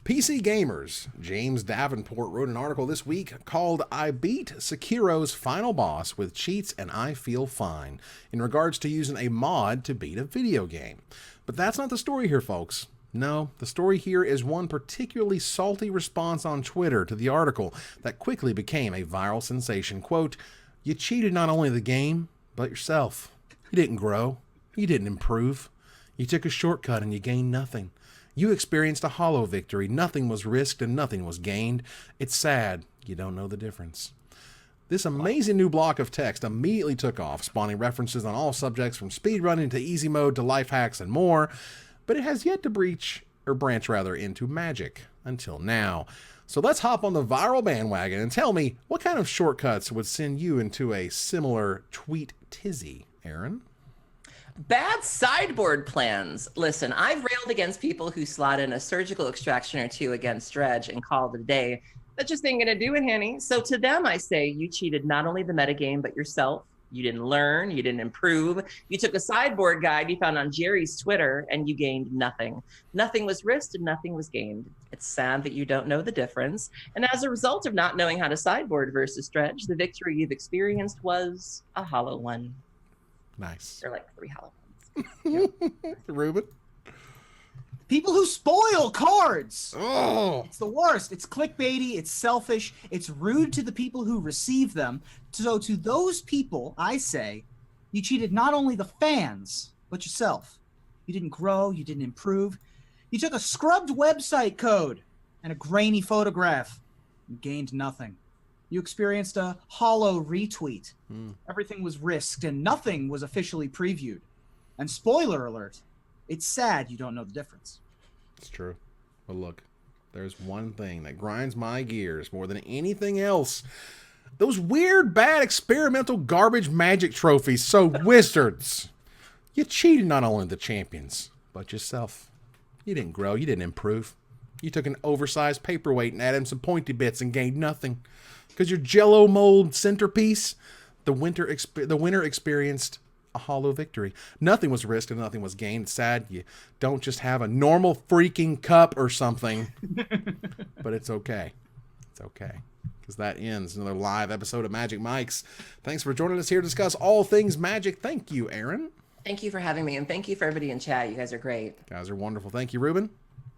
PC Gamers, James Davenport wrote an article this week called I Beat Sekiro's Final Boss with Cheats and I Feel Fine in regards to using a mod to beat a video game. But that's not the story here, folks. No, the story here is one particularly salty response on Twitter to the article that quickly became a viral sensation. Quote, "You cheated not only the game, but yourself. You didn't grow. You didn't improve. You took a shortcut and you gained nothing. You experienced a hollow victory. Nothing was risked and nothing was gained. It's sad. You don't know the difference." This amazing new block of text immediately took off, spawning references on all subjects from speedrunning to easy mode to life hacks and more. But it has yet to branch into magic until now. So let's hop on the viral bandwagon and tell me what kind of shortcuts would send you into a similar tweet tizzy, Erin? Bad sideboard plans. Listen, I've railed against people who slot in a surgical extraction or 2 against Dredge and call it a day. That just ain't gonna do it, Henny. So to them, I say you cheated not only the metagame, but yourself. You didn't learn, you didn't improve. You took a sideboard guide you found on Jerry's Twitter and you gained nothing. Nothing was risked and nothing was gained. It's sad that you don't know the difference. And as a result of not knowing how to sideboard versus stretch, the victory you've experienced was a hollow one. Nice. Or like 3 hollow ones. Yeah. Ruben? People who spoil cards. Oh, It's the worst. It's clickbaity. It's selfish. It's rude to the people who receive them. So to those people, I say, you cheated not only the fans, but yourself. You didn't grow. You didn't improve. You took a scrubbed website code and a grainy photograph and gained nothing. You experienced a hollow retweet. Everything was risked and nothing was officially previewed. And spoiler alert, it's sad you don't know the difference. it's true. But look, there's one thing that grinds my gears more than anything else. Those weird, bad, experimental garbage Magic trophies. So, Wizards, you cheated not only the champions, but yourself. You didn't grow. You didn't improve. You took an oversized paperweight and added some pointy bits and gained nothing. Because your Jell-O mold centerpiece, the winner experienced a hollow victory. Nothing was risked and nothing was gained. It's sad you don't just have a normal freaking cup or something. But it's okay. It's okay. Because that ends another live episode of Magic Mics. Thanks for joining us here to discuss all things Magic. Thank you, Erin. Thank you for having me, and thank you for everybody in chat. You guys are great. You guys are wonderful. Thank you, Ruben.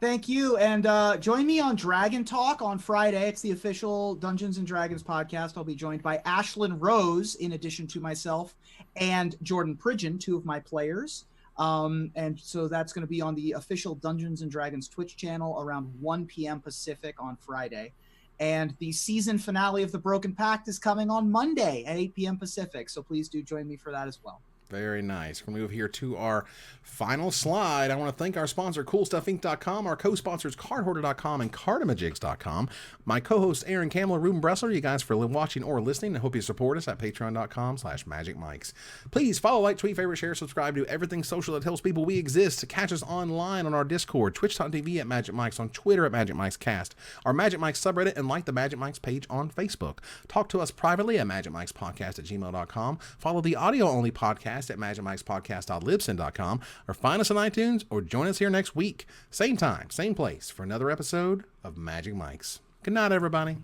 Thank you. And join me on Dragon Talk on Friday. It's the official Dungeons & Dragons podcast. I'll be joined by Ashlyn Rose, in addition to myself, and Jordan Pridgeon, 2 of my players. And so that's going to be on the official Dungeons & Dragons Twitch channel around 1 p.m. Pacific on Friday. And the season finale of The Broken Pact is coming on Monday at 8 p.m. Pacific. So please do join me for that as well. Very nice. We're going to move here to our final slide. I want to thank our sponsor, CoolStuffInc.com, our co-sponsors, CardHoarder.com and Cardomajigs.com, my co-hosts, Aaron Campbell and Ruben Bressler, you guys for watching or listening. I hope you support us at Patreon.com/MagicMics. Please follow, like, tweet, favorite, share, subscribe to everything social that tells people we exist. Catch us online on our Discord, Twitch.tv at Magic Mics, on Twitter at Magic Mics Cast, our Magic Mics subreddit, and like the Magic Mics page on Facebook. Talk to us privately at MagicMicsPodcast@gmail.com. Follow the audio-only podcast at MagicMicsPodcast.libsyn.com, or find us on iTunes, or join us here next week. Same time, same place, for another episode of Magic Mics. Good night, everybody.